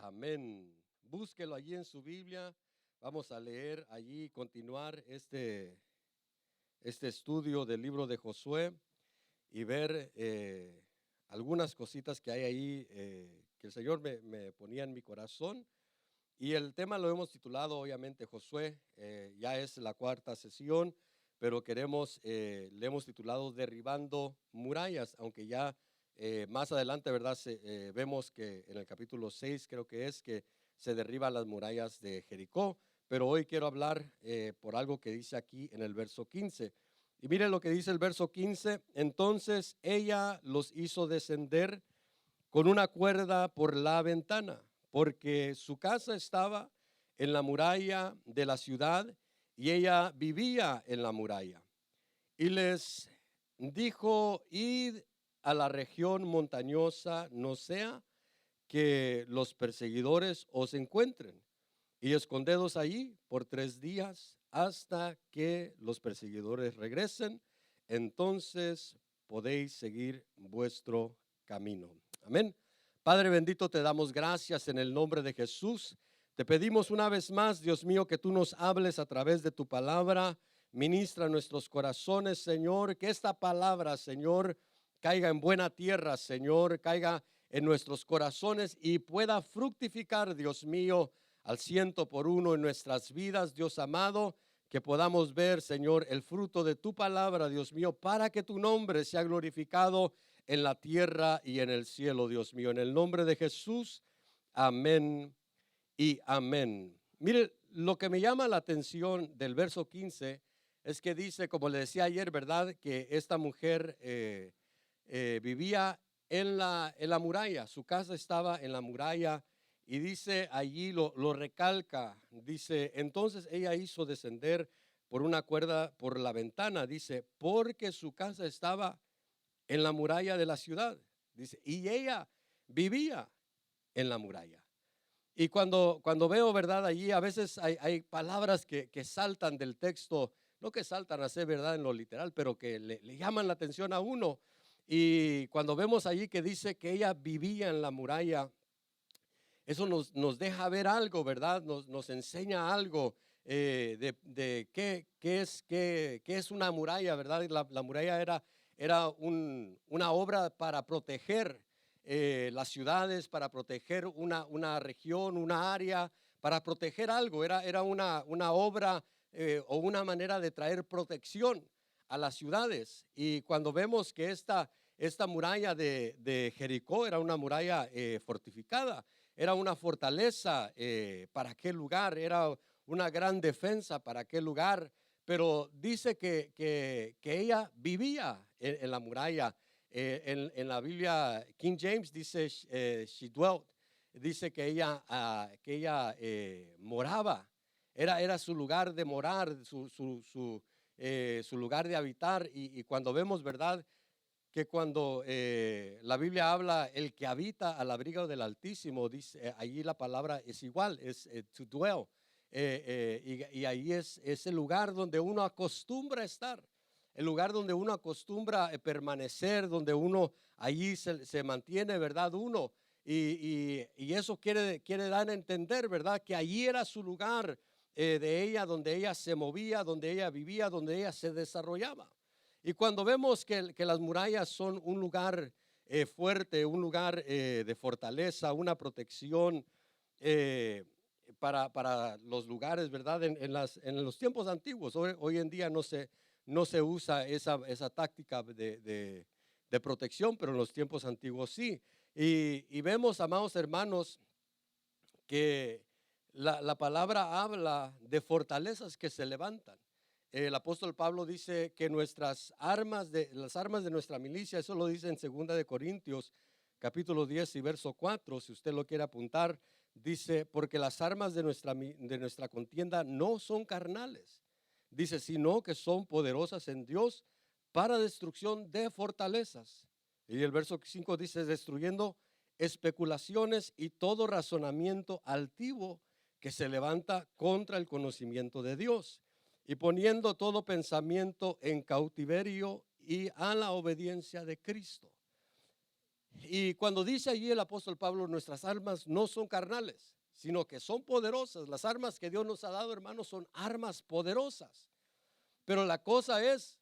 Amén. Búsquelo allí en su Biblia. Vamos a leer allí, continuar este estudio del libro de Josué y ver algunas cositas que hay ahí que el Señor me ponía en mi corazón. Y el tema lo hemos titulado, obviamente, Josué. Ya es la cuarta sesión, pero le hemos titulado Derribando Murallas, aunque ya más adelante, ¿verdad? Vemos que en el capítulo 6 creo que es que se derriban las murallas de Jericó, pero hoy quiero hablar por algo que dice aquí en el verso 15. Y miren lo que dice el verso 15: entonces ella los hizo descender con una cuerda por la ventana, porque su casa estaba en la muralla de la ciudad y ella vivía en la muralla. Y les dijo: id a la región montañosa, no sea que los perseguidores os encuentren, y escondedos allí por 3 días hasta que los perseguidores regresen, entonces podéis seguir vuestro camino. Amén. Padre bendito, te damos gracias en el nombre de Jesús. Te pedimos una vez más, Dios mío, que tú nos hables a través de tu palabra. Ministra nuestros corazones, Señor, que esta palabra, Señor, caiga en buena tierra, Señor, caiga en nuestros corazones y pueda fructificar, Dios mío, al 100 por 1 en nuestras vidas, Dios amado, que podamos ver, Señor, el fruto de tu palabra, Dios mío, para que tu nombre sea glorificado en la tierra y en el cielo, Dios mío. En el nombre de Jesús, amén y amén. Mire, lo que me llama la atención del verso 15 es que dice, como le decía ayer, ¿verdad?, que esta mujer vivía en la muralla, su casa estaba en la muralla, y dice allí, lo recalca, dice: entonces ella hizo descender por una cuerda por la ventana, dice, porque su casa estaba en la muralla de la ciudad, dice, y ella vivía en la muralla. Y cuando veo, ¿verdad?, allí a veces hay palabras que saltan del texto, no que saltan a ser verdad en lo literal, pero que le llaman la atención a uno. Y cuando vemos allí que dice que ella vivía en la muralla, eso nos deja ver algo, ¿verdad? Nos enseña algo de qué es una muralla, ¿verdad? La muralla era una obra para proteger las ciudades, para proteger una región, una área, para proteger algo. Era una obra o una manera de traer protección a las ciudades. Y cuando vemos que esta muralla de Jericó era una muralla fortificada, era una fortaleza para aquel lugar, era una gran defensa para aquel lugar, pero dice que ella vivía en la muralla. En la Biblia King James dice she dwelt, dice que ella moraba, era su lugar de morar, su lugar de habitar. Y cuando vemos, ¿verdad?, que cuando la Biblia habla el que habita al abrigo del Altísimo, dice allí la palabra es igual, es to dwell, y ahí es el lugar donde uno acostumbra estar, el lugar donde uno acostumbra permanecer, donde uno allí se mantiene, ¿verdad?, uno, y eso quiere dar a entender, ¿verdad?, que allí era su lugar de ella, donde ella se movía, donde ella vivía, donde ella se desarrollaba. Y cuando vemos que las murallas son un lugar fuerte, un lugar de fortaleza, una protección eh, para los lugares, ¿verdad? En los tiempos antiguos, hoy en día no se usa esa táctica de protección, pero en los tiempos antiguos sí. Y vemos, amados hermanos, que la palabra habla de fortalezas que se levantan. El apóstol Pablo dice que las armas de nuestra milicia, eso lo dice en 2 de Corintios capítulo 10 y verso 4, si usted lo quiere apuntar, dice: porque las armas de nuestra contienda no son carnales, dice, sino que son poderosas en Dios para destrucción de fortalezas. Y el verso 5 dice: destruyendo especulaciones y todo razonamiento altivo que se levanta contra el conocimiento de Dios, y poniendo todo pensamiento en cautiverio y a la obediencia de Cristo. Y cuando dice allí el apóstol Pablo, nuestras armas no son carnales, sino que son poderosas. Las armas que Dios nos ha dado, hermanos, son armas poderosas. Pero la cosa es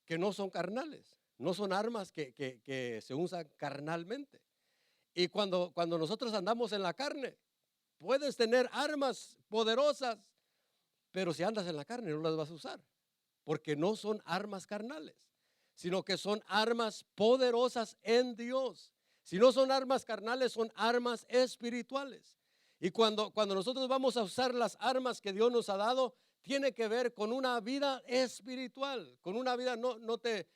que no son carnales, no son armas que se usan carnalmente. Y cuando nosotros andamos en la carne, puedes tener armas poderosas, pero si andas en la carne no las vas a usar, porque no son armas carnales, sino que son armas poderosas en Dios. Si no son armas carnales, son armas espirituales. Y cuando nosotros vamos a usar las armas que Dios nos ha dado, tiene que ver con una vida espiritual, con una vida, no te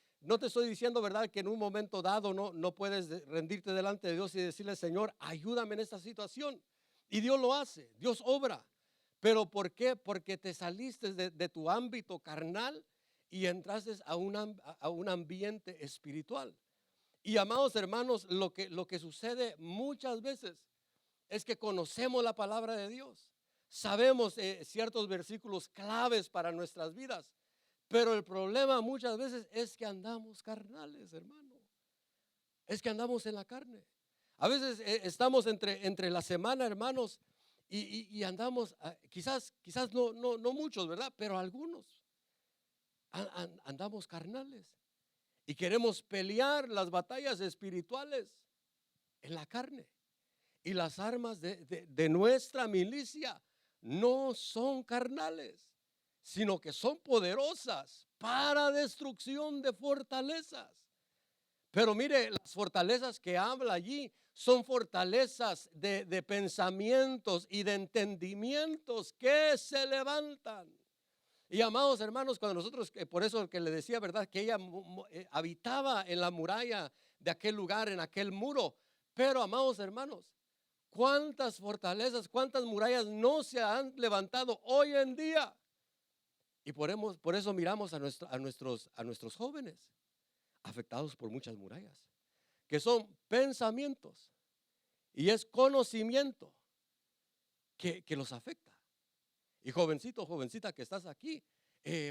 estoy diciendo, ¿verdad?, que en un momento dado no puedes rendirte delante de Dios y decirle, Señor, ayúdame en esta situación. Y Dios lo hace, Dios obra. ¿Pero por qué? Porque te saliste de tu ámbito carnal y entraste a un ambiente espiritual. Y amados hermanos, lo que sucede muchas veces es que conocemos la palabra de Dios. Sabemos ciertos versículos claves para nuestras vidas. Pero el problema muchas veces es que andamos carnales, hermano. Es que andamos en la carne. A veces estamos entre la semana, hermanos, y andamos, quizás no muchos, ¿verdad? Pero algunos andamos carnales y queremos pelear las batallas espirituales en la carne. Y las armas de nuestra milicia no son carnales, sino que son poderosas para destrucción de fortalezas. Pero mire, las fortalezas que habla allí son fortalezas de pensamientos y de entendimientos que se levantan. Y amados hermanos, cuando nosotros, por eso que le decía, ¿verdad?, que ella habitaba en la muralla de aquel lugar, en aquel muro. Pero amados hermanos, ¿cuántas fortalezas, cuántas murallas no se han levantado hoy en día? Y por eso miramos a nuestros jóvenes afectados por muchas murallas, que son pensamientos y es conocimiento que los afecta. Y jovencito, jovencita que estás aquí,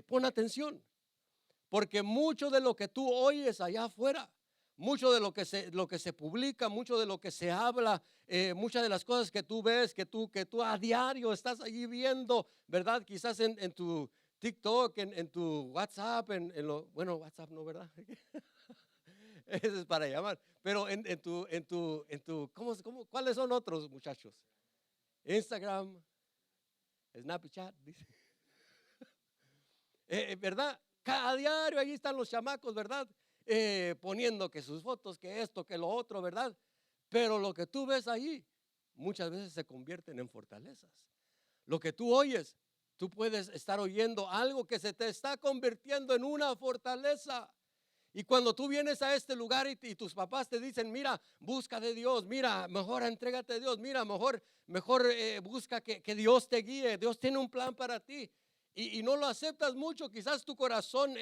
pon atención, porque mucho de lo que tú oyes allá afuera, mucho de lo que se publica, mucho de lo que se habla, muchas de las cosas que tú ves, que tú a diario estás allí viendo, ¿verdad? Quizás en tu TikTok, en tu WhatsApp, bueno, WhatsApp no, ¿verdad? Ese es para llamar, pero ¿cuáles son otros, muchachos? Instagram, Snapchat, dice. ¿Verdad? Cada diario ahí están los chamacos, ¿verdad? Poniendo que sus fotos, que esto, que lo otro, ¿verdad? Pero lo que tú ves ahí muchas veces se convierten en fortalezas. Lo que tú oyes, tú puedes estar oyendo algo que se te está convirtiendo en una fortaleza. Y cuando tú vienes a este lugar y tus papás te dicen, mira, busca de Dios, mira, mejor entrégate a Dios, mira, mejor busca que Dios te guíe, Dios tiene un plan para ti. Y no lo aceptas mucho, quizás tu corazón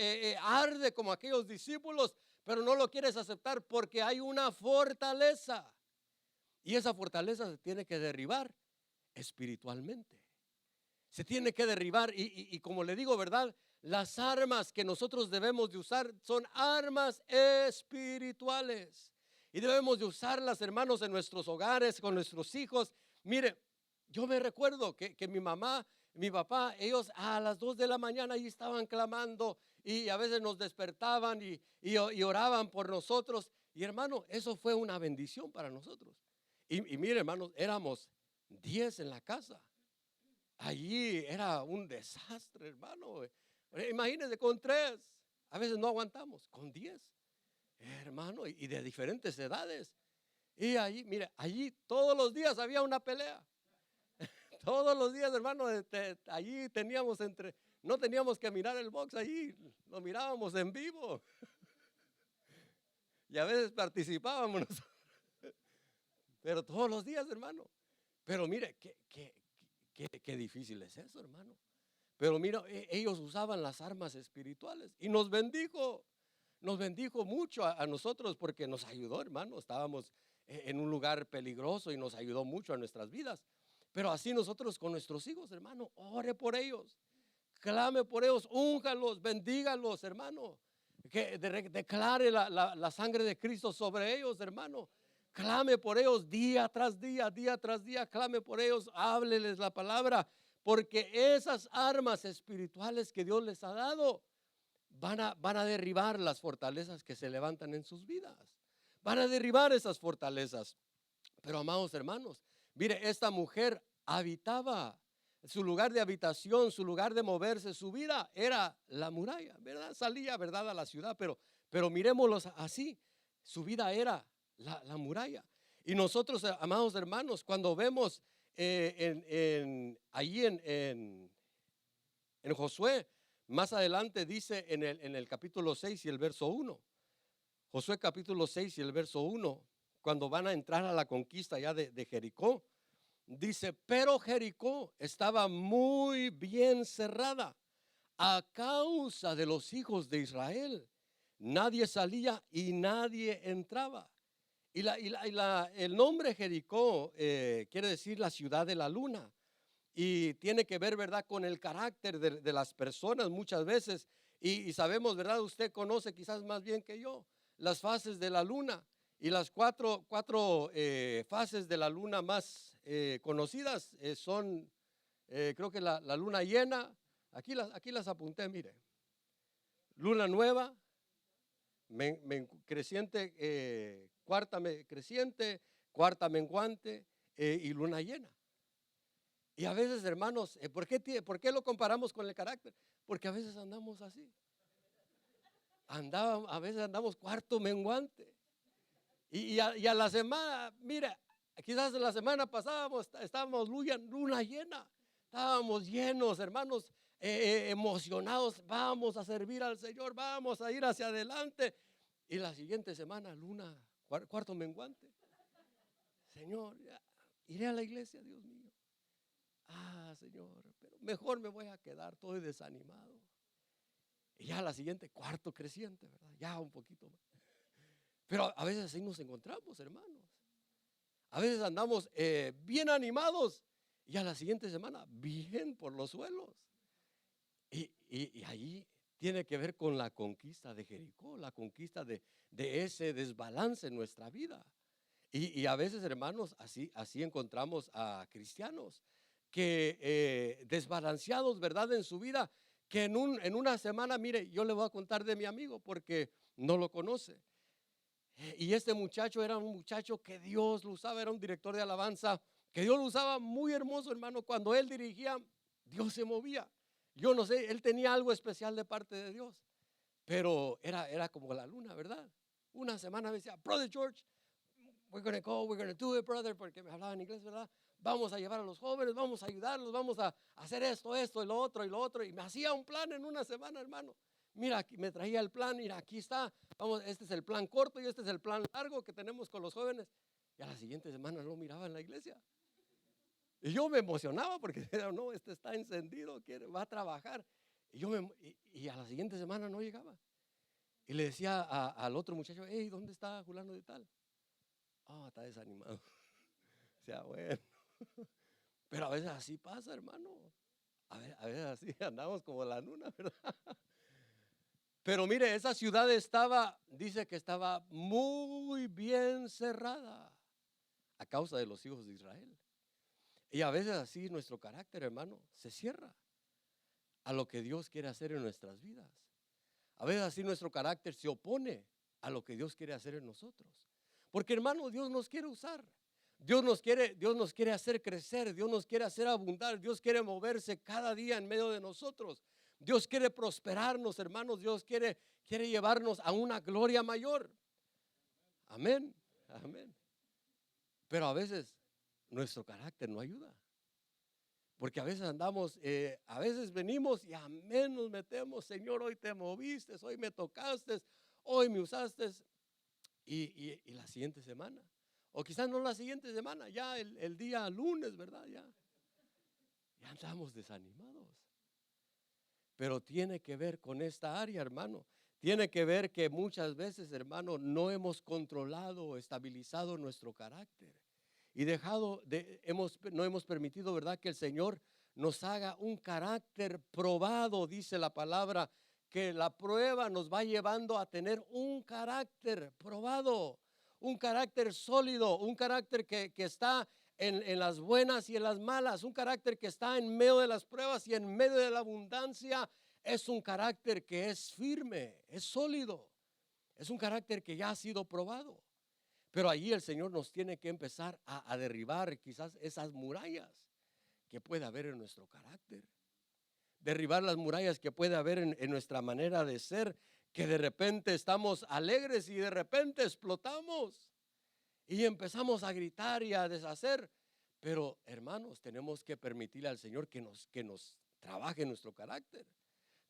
arde como aquellos discípulos, pero no lo quieres aceptar porque hay una fortaleza. Y esa fortaleza se tiene que derribar espiritualmente. Se tiene que derribar y como le digo, ¿verdad? Las armas que nosotros debemos de usar son armas espirituales. Y debemos de usarlas, hermanos, en nuestros hogares, con nuestros hijos. Mire, yo me recuerdo que mi mamá, mi papá, ellos a las 2 de la mañana ahí estaban clamando y a veces nos despertaban y oraban por nosotros. Y hermano, eso fue una bendición para nosotros. Y mire, hermanos, éramos 10 en la casa. Allí era un desastre, hermano. Imagínense, con 3, a veces no aguantamos, con 10, hermano, y de diferentes edades. Y allí, mire, allí todos los días había una pelea. Todos los días, hermano, allí no teníamos que mirar el box allí, lo mirábamos en vivo. Y a veces participábamos nosotros. Pero todos los días, hermano. Pero mire, qué difícil es eso, hermano. Pero mira, ellos usaban las armas espirituales y nos bendijo mucho a nosotros porque nos ayudó, hermano. Estábamos en un lugar peligroso y nos ayudó mucho a nuestras vidas. Pero así nosotros con nuestros hijos, hermano, ore por ellos, clame por ellos, únjalos, bendígalos, hermano. Que declare la sangre de Cristo sobre ellos, hermano. Clame por ellos día tras día, día tras día, clame por ellos, hábleles la palabra, porque esas armas espirituales que Dios les ha dado van a derribar las fortalezas que se levantan en sus vidas. Van a derribar esas fortalezas. Pero amados hermanos, mire, esta mujer habitaba, su lugar de habitación, su lugar de moverse, su vida era la muralla, ¿verdad? Salía, ¿verdad?, a la ciudad, pero miremoslo así, su vida era la muralla. Y nosotros, amados hermanos, cuando vemos allí en Josué, más adelante dice en el capítulo 6 y el verso 1, Josué capítulo 6 y el verso 1, cuando van a entrar a la conquista ya de Jericó, dice, pero Jericó estaba muy bien cerrada a causa de los hijos de Israel. Nadie salía y nadie entraba. El nombre Jericó quiere decir la ciudad de la luna. Y tiene que ver, ¿verdad?, con el carácter de las personas muchas veces. Y sabemos, ¿verdad? Usted conoce quizás más bien que yo las fases de la luna. Y las cuatro fases de la luna más conocidas son, creo que la luna llena. Aquí las apunté, mire. Luna nueva, creciente, creciente, cuarta menguante y luna llena. Y a veces, hermanos, ¿por qué lo comparamos con el carácter? Porque a veces andamos así. A veces andamos cuarto menguante. Y a la semana, mira, quizás la semana pasada estábamos luna llena. Estábamos llenos, hermanos, emocionados. Vamos a servir al Señor, vamos a ir hacia adelante. Y la siguiente semana, cuarto menguante. Señor, iré a la iglesia, Dios mío. Señor, pero mejor me voy a quedar, estoy desanimado. Y ya la siguiente, cuarto creciente, ¿verdad? Ya un poquito más. Pero a veces así nos encontramos, hermanos. A veces andamos bien animados y a la siguiente semana bien por los suelos. Y ahí tiene que ver con la conquista de Jericó, la conquista de ese desbalance en nuestra vida. Y a veces, hermanos, así encontramos a cristianos que desbalanceados, ¿verdad?, en su vida, que en una semana, mire, yo le voy a contar de mi amigo porque no lo conoce. Y este muchacho era un muchacho que Dios lo usaba, era un director de alabanza, que Dios lo usaba muy hermoso, hermano. Cuando él dirigía, Dios se movía. Yo no sé, él tenía algo especial de parte de Dios, pero era como la luna, ¿verdad? Una semana me decía, Brother George, we're going to go, we're going to do it, brother, porque me hablaba en inglés, ¿verdad? Vamos a llevar a los jóvenes, vamos a ayudarlos, vamos a hacer esto y lo otro y lo otro. Y me hacía un plan en una semana, hermano. Mira, aquí me traía el plan, mira, aquí está. Vamos, este es el plan corto y este es el plan largo que tenemos con los jóvenes. Y a la siguiente semana lo miraba en la iglesia. Y yo me emocionaba porque no, este está encendido, va a trabajar. Y a la siguiente semana no llegaba. Y le decía al otro muchacho, hey, ¿dónde está fulano de tal? Está desanimado. O sea, bueno. Pero a veces así pasa, hermano. A veces así andamos como la luna, ¿verdad? Pero mire, esa ciudad dice que estaba muy bien cerrada a causa de los hijos de Israel. Y a veces así nuestro carácter, hermano, se cierra a lo que Dios quiere hacer en nuestras vidas. A veces así nuestro carácter se opone a lo que Dios quiere hacer en nosotros. Porque, hermano, Dios nos quiere usar. Dios nos quiere hacer crecer, Dios nos quiere hacer abundar, Dios quiere moverse cada día en medio de nosotros. Dios quiere prosperarnos, hermanos, Dios quiere llevarnos a una gloria mayor. Amén, amén. Pero a veces nuestro carácter no ayuda. Porque a veces andamos, a veces venimos y amén, nos metemos, Señor, hoy te moviste, hoy me tocaste, hoy me usaste. Y la siguiente semana, o quizás no la siguiente semana, ya el día lunes, ¿verdad? Ya andamos desanimados. Pero tiene que ver con esta área, hermano. Tiene que ver que muchas veces, hermano, no hemos controlado o estabilizado nuestro carácter. Y no hemos permitido, ¿verdad?, que el Señor nos haga un carácter probado. Dice la palabra que la prueba nos va llevando a tener un carácter probado. un carácter sólido, un carácter que está en las buenas y en las malas, un carácter que está en medio de las pruebas y en medio de la abundancia. Es un carácter que es firme, es sólido, es un carácter que ya ha sido probado. Pero allí el Señor nos tiene que empezar a derribar quizás esas murallas que puede haber en nuestro carácter. Derribar las murallas que puede haber en nuestra manera de ser, que de repente estamos alegres y de repente explotamos y empezamos a gritar y a deshacer. Pero hermanos, tenemos que permitirle al Señor que nos trabaje nuestro carácter.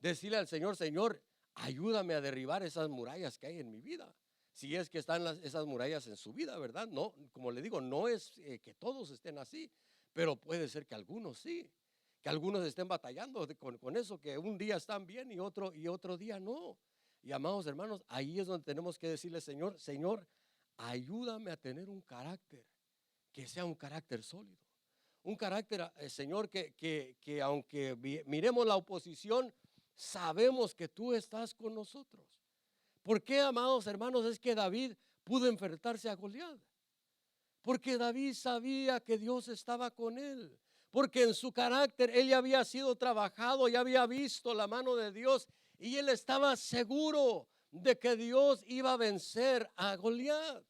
Decirle al Señor: Señor, ayúdame a derribar esas murallas que hay en mi vida. Si es que están esas murallas en su vida, ¿verdad? No, como le digo, no es que todos estén así, pero puede ser que algunos sí, que algunos estén batallando con eso, que un día están bien y otro día no. Y amados hermanos, ahí es donde tenemos que decirle: Señor, ayúdame a tener un carácter que sea un carácter sólido. Un carácter, Señor, que aunque miremos la oposición, sabemos que tú estás con nosotros. ¿Por qué, amados hermanos, es que David pudo enfrentarse a Goliat? Porque David sabía que Dios estaba con él. Porque en su carácter él ya había sido trabajado, ya había visto la mano de Dios y él estaba seguro de que Dios iba a vencer a Goliat.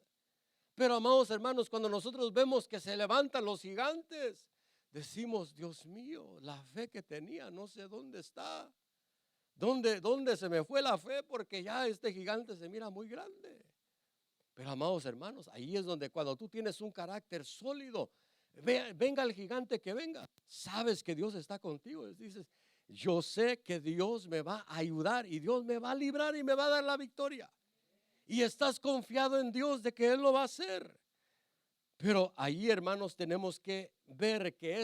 Pero, amados hermanos, cuando nosotros vemos que se levantan los gigantes, decimos: Dios mío, la fe que tenía, no sé dónde está. ¿Dónde se me fue la fe? Porque ya este gigante se mira muy grande. Pero, amados hermanos, ahí es donde cuando tú tienes un carácter sólido, venga el gigante que venga, sabes que Dios está contigo. Dices: yo sé que Dios me va a ayudar y Dios me va a librar y me va a dar la victoria. Y estás confiado en Dios de que Él lo va a hacer. Pero ahí, hermanos, tenemos que ver que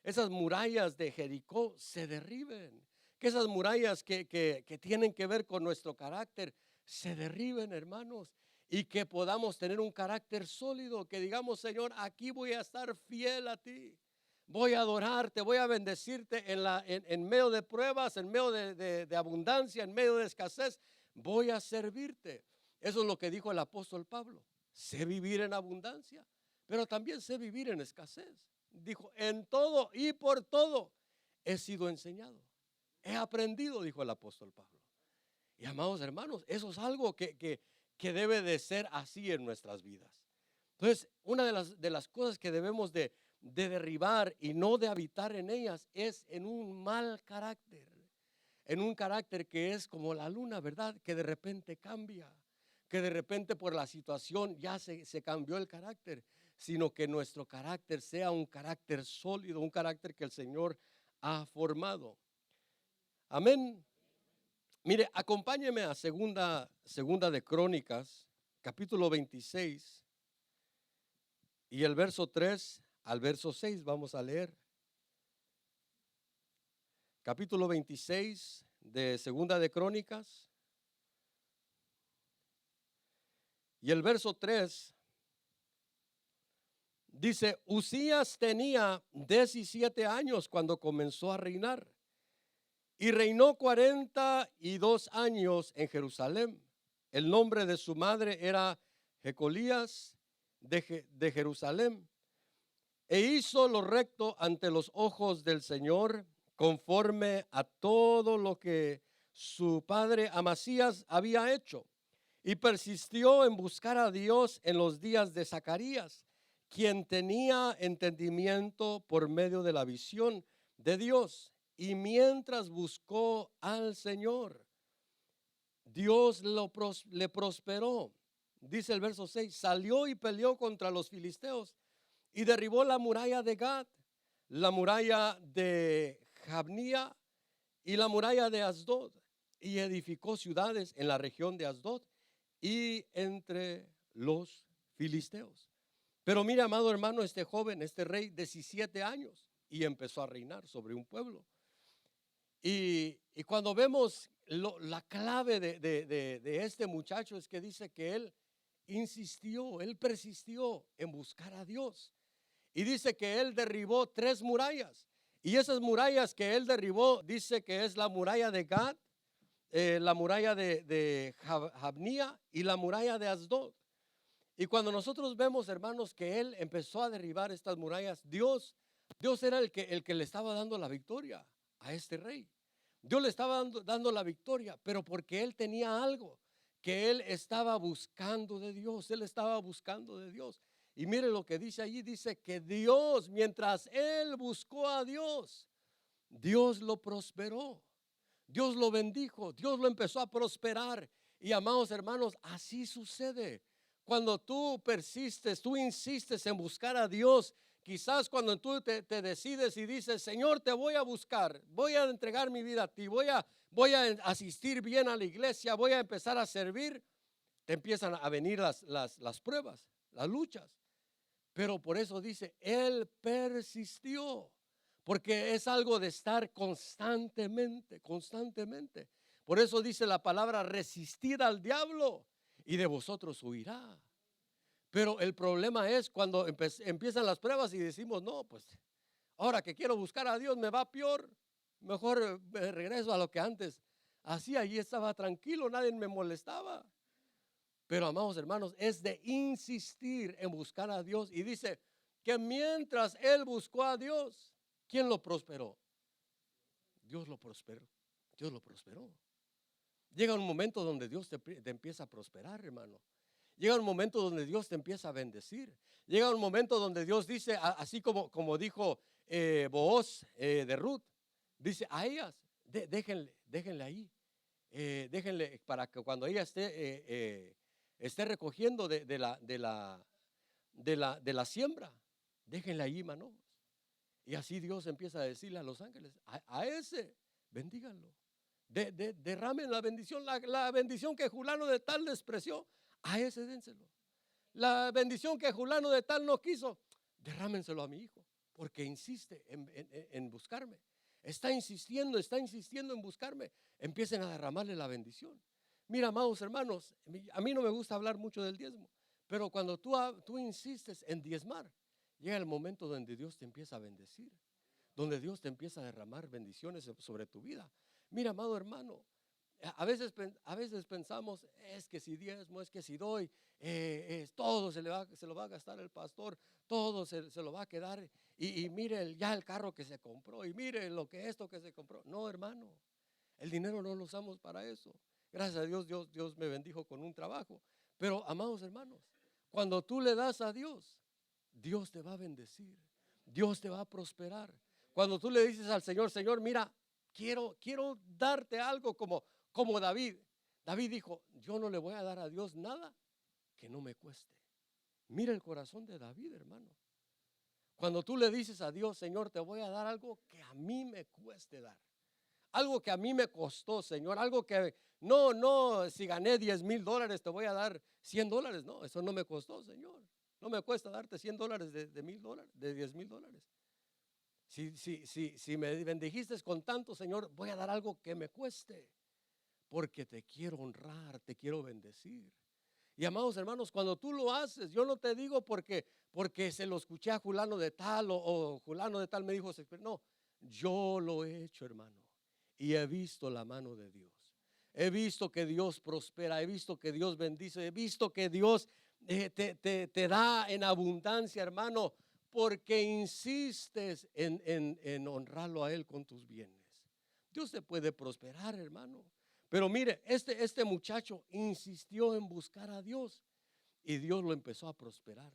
esas murallas de Jericó se derriben. Que esas murallas que tienen que ver con nuestro carácter se derriben, hermanos. Y que podamos tener un carácter sólido. Que digamos: Señor, aquí voy a estar fiel a ti. Voy a adorarte, voy a bendecirte en medio de pruebas, en medio de abundancia, en medio de escasez. Voy a servirte. Eso es lo que dijo el apóstol Pablo. Sé vivir en abundancia, pero también sé vivir en escasez. Dijo: en todo y por todo he sido enseñado. He aprendido, dijo el apóstol Pablo. Y, amados hermanos, eso es algo que debe de ser así en nuestras vidas. Entonces, una de las cosas que debemos de derribar y no de habitar en ellas es en un mal carácter. En un carácter que es como la luna, ¿verdad? Que de repente cambia, que de repente por la situación ya se cambió el carácter, sino que nuestro carácter sea un carácter sólido, un carácter que el Señor ha formado. Amén. Mire, acompáñeme a segunda de Crónicas, capítulo 26, y el verso 3 al verso 6 vamos a leer. Capítulo 26 de segunda de Crónicas. Y el verso 3 dice: Uzías tenía 17 años cuando comenzó a reinar y reinó 42 años en Jerusalén. El nombre de su madre era Jecolías de Jerusalén. E hizo lo recto ante los ojos del Señor, conforme a todo lo que su padre Amasías había hecho. Y persistió en buscar a Dios en los días de Zacarías, quien tenía entendimiento por medio de la visión de Dios. Y mientras buscó al Señor, Dios le prosperó. Dice el verso 6: salió y peleó contra los filisteos y derribó la muralla de Gat, la muralla de Jabnía y la muralla de Asdod, y edificó ciudades en la región de Asdod y entre los filisteos. Pero mira, amado hermano, este joven, este rey, 17 años, y empezó a reinar sobre un pueblo. Y cuando vemos la clave de este muchacho, es que dice que él insistió, él persistió en buscar a Dios. Y dice que él derribó 3 murallas. Y esas murallas que él derribó, dice que es la muralla de Gad, la muralla de Jabnía y la muralla de Asdod. Y cuando nosotros vemos, hermanos, que él empezó a derribar estas murallas, Dios era el que le estaba dando la victoria a este rey. Dios le estaba dando la victoria, pero porque él tenía algo que él estaba buscando de Dios. Él estaba buscando de Dios. Y mire lo que dice allí, dice que Dios, mientras él buscó a Dios, Dios lo prosperó. Dios lo bendijo, Dios lo empezó a prosperar. Y amados hermanos, así sucede. Cuando tú persistes, tú insistes en buscar a Dios, quizás cuando tú te decides y dices, Señor, te voy a buscar, voy a entregar mi vida a ti, voy a asistir bien a la iglesia, voy a empezar a servir, te empiezan a venir las pruebas, las luchas. Pero por eso dice, él persistió. Porque es algo de estar constantemente. Por eso dice la palabra, resistid al diablo y de vosotros huirá. Pero el problema es cuando empiezan las pruebas y decimos, no, pues ahora que quiero buscar a Dios me va peor. Mejor me regreso a lo que antes hacía. Allí estaba tranquilo, nadie me molestaba. Pero amados hermanos, es de insistir en buscar a Dios. Y dice que mientras él buscó a Dios, ¿quién lo prosperó? Dios lo prosperó. Dios lo prosperó. Llega un momento donde Dios te empieza a prosperar, hermano. Llega un momento donde Dios te empieza a bendecir. Llega un momento donde Dios dice, así como dijo Booz de Ruth, dice a ellas, déjenle ahí. Déjenle para que cuando ella esté recogiendo de la siembra, déjenle ahí, manos. Y así Dios empieza a decirle a los ángeles, a ese, bendíganlo. Derramen la bendición, la bendición que fulano de tal despreció, a ese dénselo. La bendición que fulano de tal no quiso, derrámenselo a mi hijo, porque insiste en buscarme. Está insistiendo en buscarme. Empiecen a derramarle la bendición. Mira, amados hermanos, a mí no me gusta hablar mucho del diezmo, pero cuando tú insistes en diezmar, llega el momento donde Dios te empieza a bendecir, donde Dios te empieza a derramar bendiciones sobre tu vida. Mira, amado hermano, a veces pensamos, es que si diezmo, es que si doy, todo se lo va a gastar el pastor, todo se lo va a quedar. Y mire ya el carro que se compró, y mire esto que se compró. No, hermano, el dinero no lo usamos para eso. Gracias a Dios, Dios me bendijo con un trabajo. Pero, amados hermanos, cuando tú le das a Dios, Dios te va a bendecir, Dios te va a prosperar. Cuando tú le dices al Señor, Señor, mira, quiero darte algo como David. David dijo, yo no le voy a dar a Dios nada que no me cueste. Mira el corazón de David, hermano. Cuando tú le dices a Dios, Señor, te voy a dar algo que a mí me cueste dar. Algo que a mí me costó, Señor. Algo que no, si gané $10,000 te voy a dar $100. No, eso no me costó, Señor. No me cuesta darte $100 de $1,000, de $10,000. Si me bendijiste con tanto, Señor, voy a dar algo que me cueste, porque te quiero honrar, te quiero bendecir. Y amados hermanos, cuando tú lo haces, yo no te digo porque se lo escuché a fulano de tal o fulano de tal me dijo, no, yo lo he hecho, hermano, y he visto la mano de Dios. He visto que Dios prospera, he visto que Dios bendice, he visto que Dios te da en abundancia, hermano, porque insistes en honrarlo a Él con tus bienes. Dios te puede prosperar, hermano. Pero mire, este muchacho insistió en buscar a Dios y Dios lo empezó a prosperar.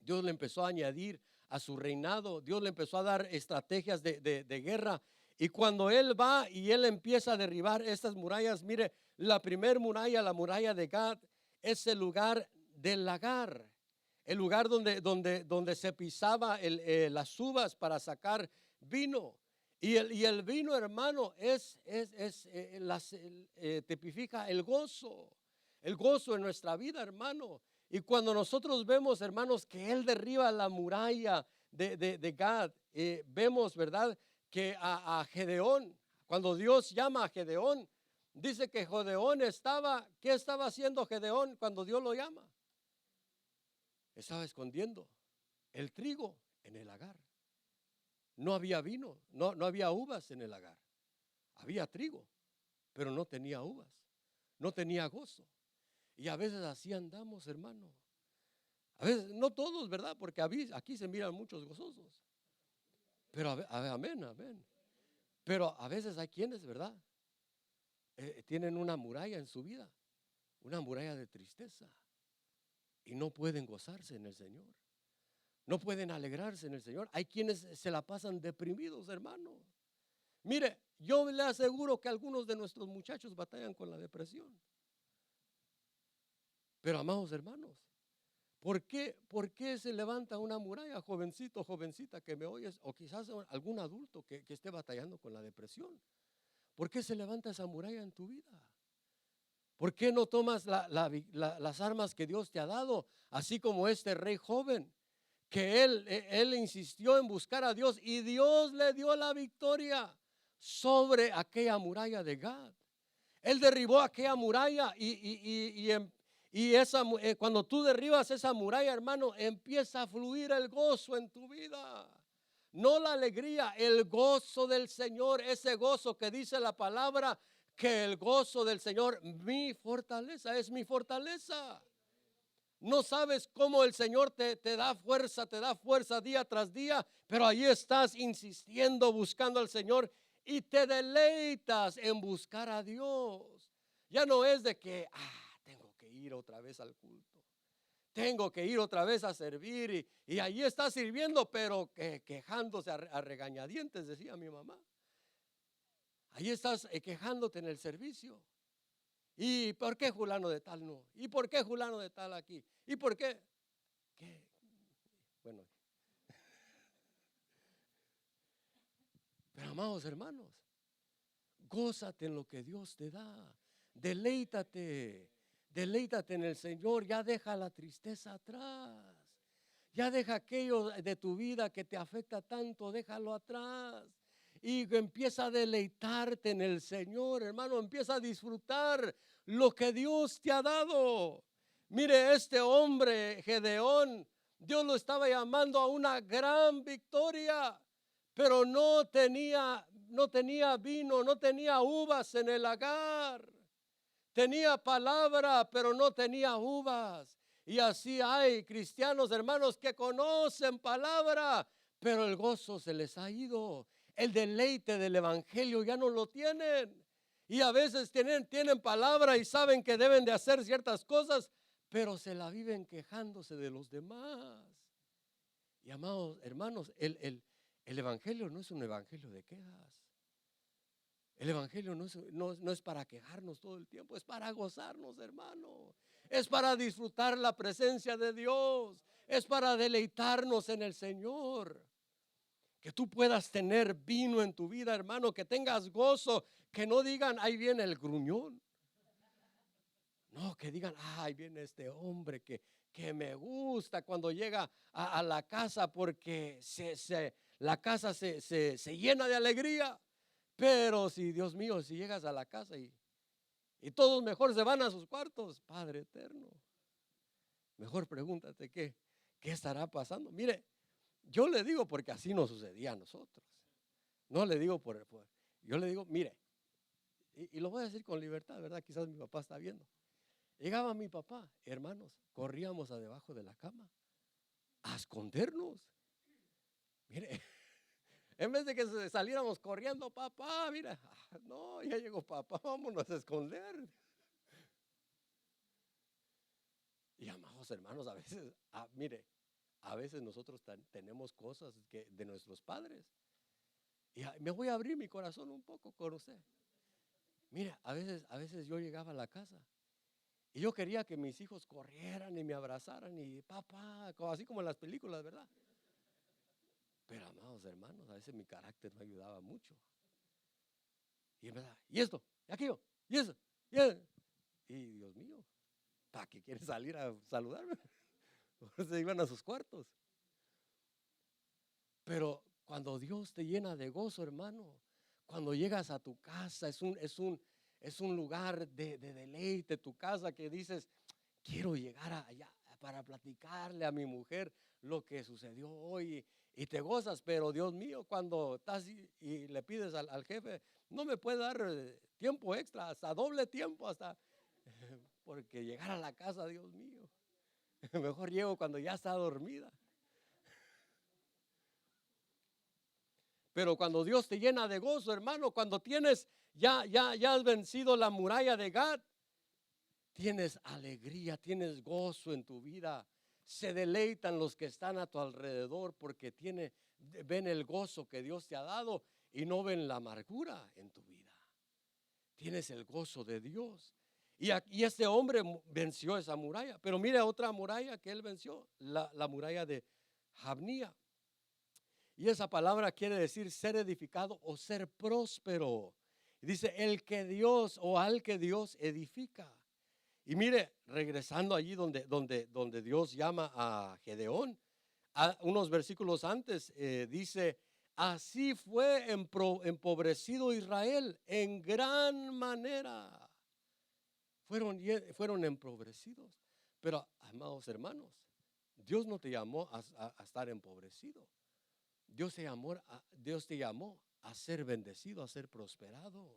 Dios le empezó a añadir a su reinado. Dios le empezó a dar estrategias de guerra. Y cuando él va y él empieza a derribar estas murallas, mire, la primer muralla, la muralla de Gad, es el lugar del lagar. El lugar donde se pisaba las uvas para sacar vino. Y el vino, hermano, tipifica el gozo en nuestra vida, hermano. Y cuando nosotros vemos, hermanos, que él derriba la muralla de Gad, vemos, ¿verdad?, que a Gedeón, cuando Dios llama a Gedeón, dice que Gedeón ¿qué estaba haciendo Gedeón cuando Dios lo llama? Estaba escondiendo el trigo en el lagar. No había vino, no había uvas en el lagar. Había trigo, pero no tenía uvas, no tenía gozo. Y a veces así andamos, hermano. A veces, no todos, ¿verdad? Porque aquí se miran muchos gozosos. Pero amén, amén. Pero a veces hay quienes, ¿verdad? Tienen una muralla en su vida, una muralla de tristeza. Y no pueden gozarse en el Señor. No pueden alegrarse en el Señor. Hay quienes se la pasan deprimidos, hermano. Mire, yo le aseguro que algunos de nuestros muchachos batallan con la depresión. Pero amados hermanos, ¿por qué se levanta una muralla, jovencito, jovencita que me oyes? O quizás algún adulto que esté batallando con la depresión. ¿Por qué se levanta esa muralla en tu vida? ¿Por qué no tomas las armas que Dios te ha dado? Así como este rey joven, que él insistió en buscar a Dios y Dios le dio la victoria sobre aquella muralla de Gad. Él derribó aquella muralla cuando tú derribas esa muralla, hermano, empieza a fluir el gozo en tu vida. No la alegría, el gozo del Señor, ese gozo que dice la palabra, que el gozo del Señor, mi fortaleza, es mi fortaleza. No sabes cómo el Señor te da fuerza día tras día, pero ahí estás insistiendo, buscando al Señor y te deleitas en buscar a Dios. Ya no es de que, tengo que ir otra vez al culto, tengo que ir otra vez a servir y allí estás sirviendo, pero quejándose a regañadientes, decía mi mamá. Ahí estás quejándote en el servicio. ¿Y por qué fulano de tal no? ¿Y por qué fulano de tal aquí? ¿Y por qué? ¿Qué? Bueno. Pero amados hermanos, gózate en lo que Dios te da. Deleítate en el Señor. Ya deja la tristeza atrás. Ya deja aquello de tu vida que te afecta tanto, déjalo atrás. Y empieza a deleitarte en el Señor, hermano. Empieza a disfrutar lo que Dios te ha dado. Mire, este hombre, Gedeón, Dios lo estaba llamando a una gran victoria, pero no tenía vino, no tenía uvas en el lagar. Tenía palabra, pero no tenía uvas. Y así hay cristianos, hermanos, que conocen palabra, pero el gozo se les ha ido. El deleite del evangelio ya no lo tienen. Y a veces tienen palabra y saben que deben de hacer ciertas cosas, pero se la viven quejándose de los demás. Y amados hermanos, el evangelio no es un evangelio de quejas. El evangelio no es para quejarnos todo el tiempo, es para gozarnos, hermano. Es para disfrutar la presencia de Dios. Es para deleitarnos en el Señor. Que tú puedas tener vino en tu vida, hermano, que tengas gozo, que no digan, ahí viene el gruñón. No, que digan, ahí viene este hombre que me gusta cuando llega a la casa, porque la casa se llena de alegría. Pero si, Dios mío, si llegas a la casa y todos mejor se van a sus cuartos, Padre eterno, mejor pregúntate qué estará pasando. Mire, yo le digo porque así nos sucedía a nosotros. No le digo yo le digo, mire, y lo voy a decir con libertad, ¿verdad? Quizás mi papá está viendo. Llegaba mi papá, hermanos, corríamos a debajo de la cama a escondernos. Mire, en vez de que saliéramos corriendo, papá, mira, no, ya llegó papá, vámonos a esconder. Y amados hermanos, a veces, mire, a veces nosotros tenemos cosas de nuestros padres. Y me voy a abrir mi corazón un poco con usted. Mira, a veces yo llegaba a la casa y yo quería que mis hijos corrieran y me abrazaran y papá, así como en las películas, ¿verdad? Pero amados hermanos, a veces mi carácter no ayudaba mucho. Y me da, y esto, y aquello, y eso, y Dios mío, ¿para qué quieren salir a saludarme? Se iban a sus cuartos. Pero cuando Dios te llena de gozo, hermano, cuando llegas a tu casa, es un lugar de deleite, tu casa, que dices, quiero llegar allá, para platicarle a mi mujer lo que sucedió hoy y te gozas, pero Dios mío, cuando estás y le pides al jefe, no me puede dar tiempo extra, hasta doble tiempo, hasta porque llegar a la casa, Dios mío, mejor llego cuando ya está dormida. Pero cuando Dios te llena de gozo, hermano, cuando tienes, ya has vencido la muralla de Gat, tienes alegría, tienes gozo en tu vida. Se deleitan los que están a tu alrededor porque ven el gozo que Dios te ha dado y no ven la amargura en tu vida. Tienes el gozo de Dios. Y este hombre venció esa muralla. Pero mire otra muralla que él venció, la muralla de Jabnía. Y esa palabra quiere decir ser edificado o ser próspero. Dice el que Dios o al que Dios edifica. Y mire, regresando allí donde Dios llama a Gedeón, unos versículos antes dice, así fue empobrecido Israel en gran manera. Fueron empobrecidos. Pero, amados hermanos, Dios no te llamó a estar empobrecido. Dios te llamó a ser bendecido, a ser prosperado,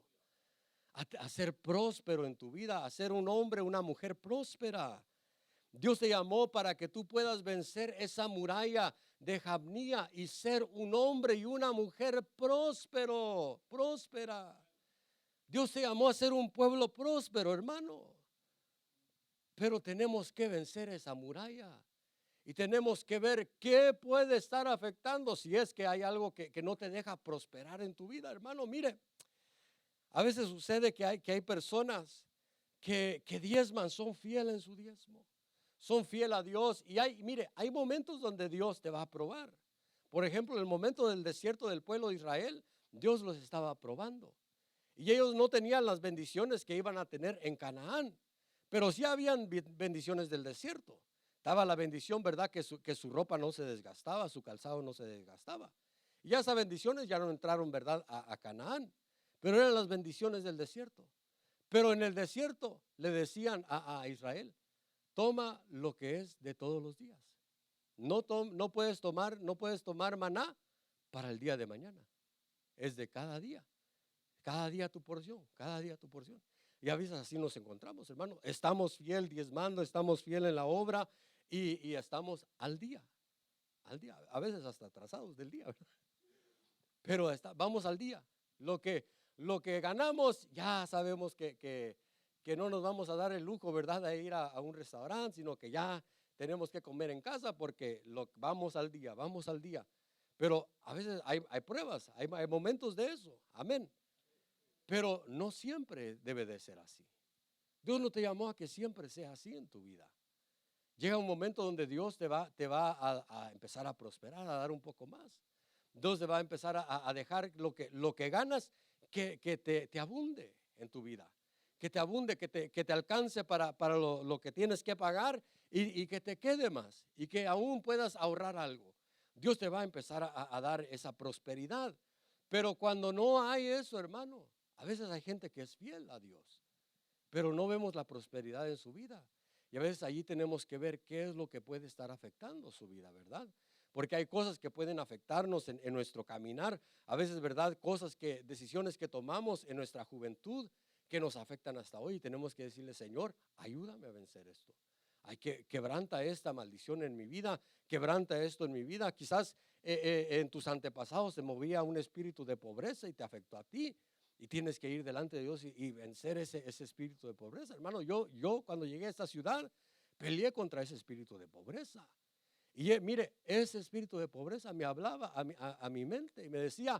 a ser próspero en tu vida, a ser un hombre, una mujer próspera. Dios te llamó para que tú puedas vencer esa muralla de Jabnía y ser un hombre y una mujer próspera. Dios te llamó a ser un pueblo próspero, hermano. Pero tenemos que vencer esa muralla. Y tenemos que ver qué puede estar afectando si es que hay algo que no te deja prosperar en tu vida, hermano. Mire, a veces sucede que hay personas que diezman, son fieles en su diezmo, son fieles a Dios. Y hay momentos donde Dios te va a probar. Por ejemplo, en el momento del desierto del pueblo de Israel, Dios los estaba probando. Y ellos no tenían las bendiciones que iban a tener en Canaán, pero sí habían bendiciones del desierto. Estaba la bendición, ¿verdad? Que su ropa no se desgastaba, su calzado no se desgastaba. Y esas bendiciones ya no entraron, ¿verdad? A Canaán, pero eran las bendiciones del desierto. Pero en el desierto le decían a Israel, toma lo que es de todos los días. No puedes tomar maná para el día de mañana. Es de cada día. Cada día tu porción, cada día tu porción. Y a veces así nos encontramos, hermano. Estamos fiel diezmando, estamos fiel en la obra y estamos al día. A veces hasta atrasados del día, ¿verdad? Pero vamos al día. Lo que ganamos, ya sabemos que no nos vamos a dar el lujo, ¿verdad?, de ir a un restaurante, sino que ya tenemos que comer en casa porque vamos al día, vamos al día. Pero a veces hay pruebas, hay momentos de eso, amén. Pero no siempre debe de ser así. Dios no te llamó a que siempre sea así en tu vida. Llega un momento donde Dios te va a empezar a prosperar, a dar un poco más. Dios te va a empezar a dejar lo que ganas que te abunde en tu vida. Que te abunde, que te alcance para lo que tienes que pagar y que te quede más y que aún puedas ahorrar algo. Dios te va a empezar a dar esa prosperidad. Pero cuando no hay eso, hermano, a veces hay gente que es fiel a Dios, pero no vemos la prosperidad en su vida. Y a veces allí tenemos que ver qué es lo que puede estar afectando su vida, ¿verdad? Porque hay cosas que pueden afectarnos en nuestro caminar. A veces, ¿verdad? Decisiones que tomamos en nuestra juventud que nos afectan hasta hoy. Y tenemos que decirle, Señor, ayúdame a vencer esto. Quebranta esta maldición en mi vida, quebranta esto en mi vida. Quizás en tus antepasados se movía un espíritu de pobreza y te afectó a ti. Y tienes que ir delante de Dios y vencer ese espíritu de pobreza. Hermano, yo cuando llegué a esta ciudad, peleé contra ese espíritu de pobreza. Y mire, ese espíritu de pobreza me hablaba a mi mente y me decía,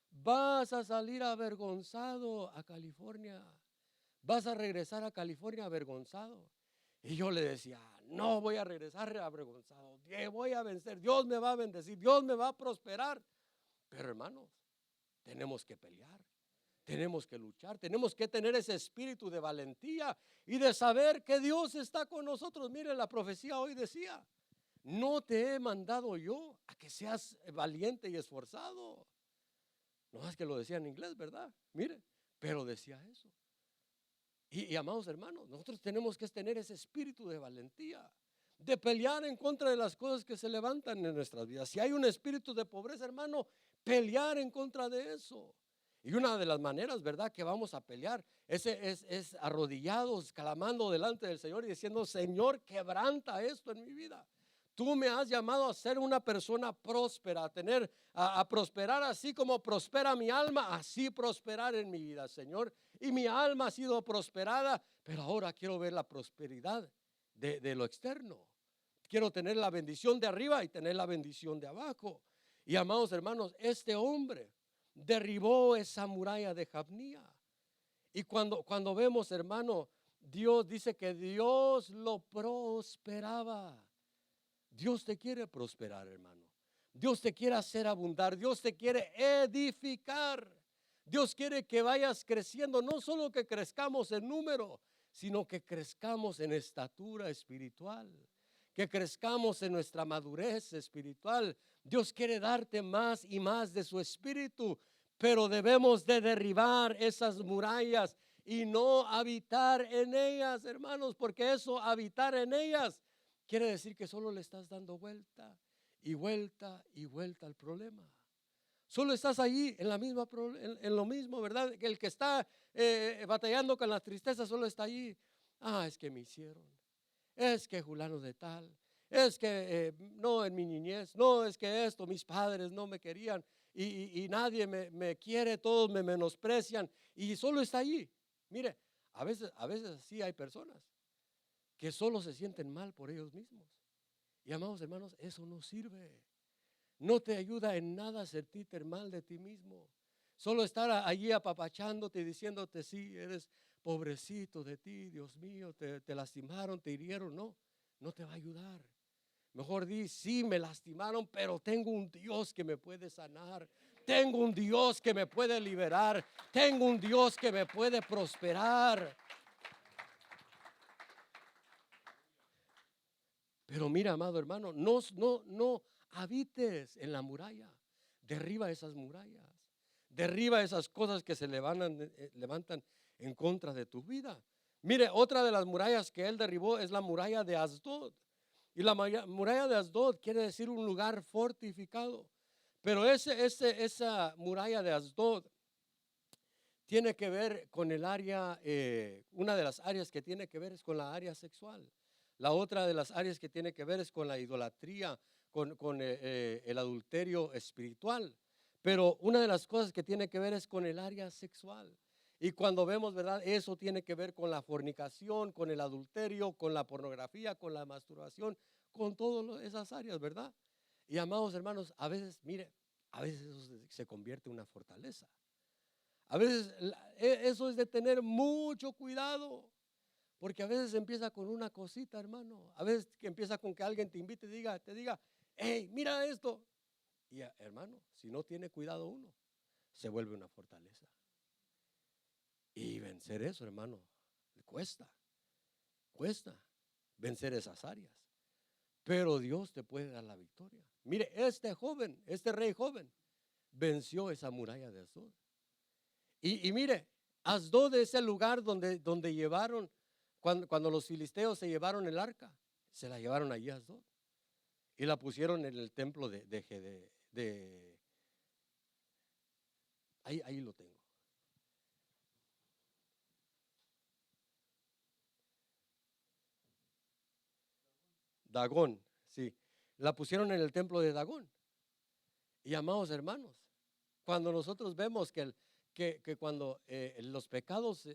vas a salir avergonzado a California. Vas a regresar a California avergonzado. Y yo le decía, no voy a regresar avergonzado. Voy a vencer. Dios me va a bendecir. Dios me va a prosperar. Pero hermanos, tenemos que pelear. Tenemos que luchar, tenemos que tener ese espíritu de valentía y de saber que Dios está con nosotros. Mire, la profecía hoy decía, no te he mandado yo a que seas valiente y esforzado. No es que lo decía en inglés, ¿verdad? Mire, pero decía eso. Y amados hermanos, nosotros tenemos que tener ese espíritu de valentía, de pelear en contra de las cosas que se levantan en nuestras vidas. Si hay un espíritu de pobreza, hermano, pelear en contra de eso. Y una de las maneras, ¿verdad?, que vamos a pelear es arrodillados, clamando delante del Señor y diciendo: Señor, quebranta esto en mi vida. Tú me has llamado a ser una persona próspera, a prosperar así como prospera mi alma, así prosperar en mi vida, Señor. Y mi alma ha sido prosperada, pero ahora quiero ver la prosperidad de lo externo. Quiero tener la bendición de arriba y tener la bendición de abajo. Y amados hermanos, este hombre derribó esa muralla de Jabnía. Y cuando vemos, hermano, Dios dice que Dios lo prosperaba. Dios te quiere prosperar, hermano. Dios te quiere hacer abundar. Dios te quiere edificar. Dios quiere que vayas creciendo, no solo que crezcamos en número, sino que crezcamos en estatura espiritual, que crezcamos en nuestra madurez espiritual. Dios quiere darte más y más de su espíritu, pero debemos de derribar esas murallas y no habitar en ellas, hermanos, porque eso, habitar en ellas, quiere decir que solo le estás dando vuelta y vuelta y vuelta al problema. Solo estás allí en lo mismo, ¿verdad? Que el que está batallando con la tristeza solo está allí. Es que me hicieron, es que fulano de tal, es que no, en mi niñez, no, es que esto, mis padres no me querían y nadie me quiere, todos me menosprecian y solo está allí. Mire, a veces sí hay personas que solo se sienten mal por ellos mismos. Y amados hermanos, eso no sirve. No te ayuda en nada sentirte mal de ti mismo. Solo estar allí apapachándote y diciéndote: sí, eres pobrecito de ti, Dios mío, te lastimaron, te hirieron. No te va a ayudar. Mejor di: sí, me lastimaron, pero tengo un Dios que me puede sanar. Tengo un Dios que me puede liberar. Tengo un Dios que me puede prosperar. Pero mira, amado hermano, no habites en la muralla. Derriba esas murallas. Derriba esas cosas que se levantan en contra de tu vida. Mire, otra de las murallas que él derribó es la muralla de Asdod. Y la muralla de Asdod quiere decir un lugar fortificado. Pero esa muralla de Asdod tiene que ver con el área, una de las áreas que tiene que ver es con la área sexual. La otra de las áreas que tiene que ver es con la idolatría, con el adulterio espiritual. Pero una de las cosas que tiene que ver es con el área sexual. Y cuando vemos, ¿verdad? Eso tiene que ver con la fornicación, con el adulterio, con la pornografía, con la masturbación, con todas esas áreas, ¿verdad? Y amados hermanos, a veces, mire, a veces eso se convierte en una fortaleza. A veces eso es de tener mucho cuidado. Porque a veces empieza con una cosita, hermano. A veces que empieza con que alguien te invite y te diga: hey, mira esto. Y hermano, si no tiene cuidado uno, se vuelve una fortaleza. Y vencer eso, hermano, cuesta vencer esas áreas. Pero Dios te puede dar la victoria. Mire, este rey joven, venció esa muralla de Asdod. Y mire, Asdod es el lugar donde llevaron, cuando los filisteos se llevaron el arca, se la llevaron allí a Asdod y la pusieron en el templo ahí lo tengo. Dagón, sí, la pusieron en el templo de Dagón. Y amados hermanos, cuando nosotros vemos que cuando los pecados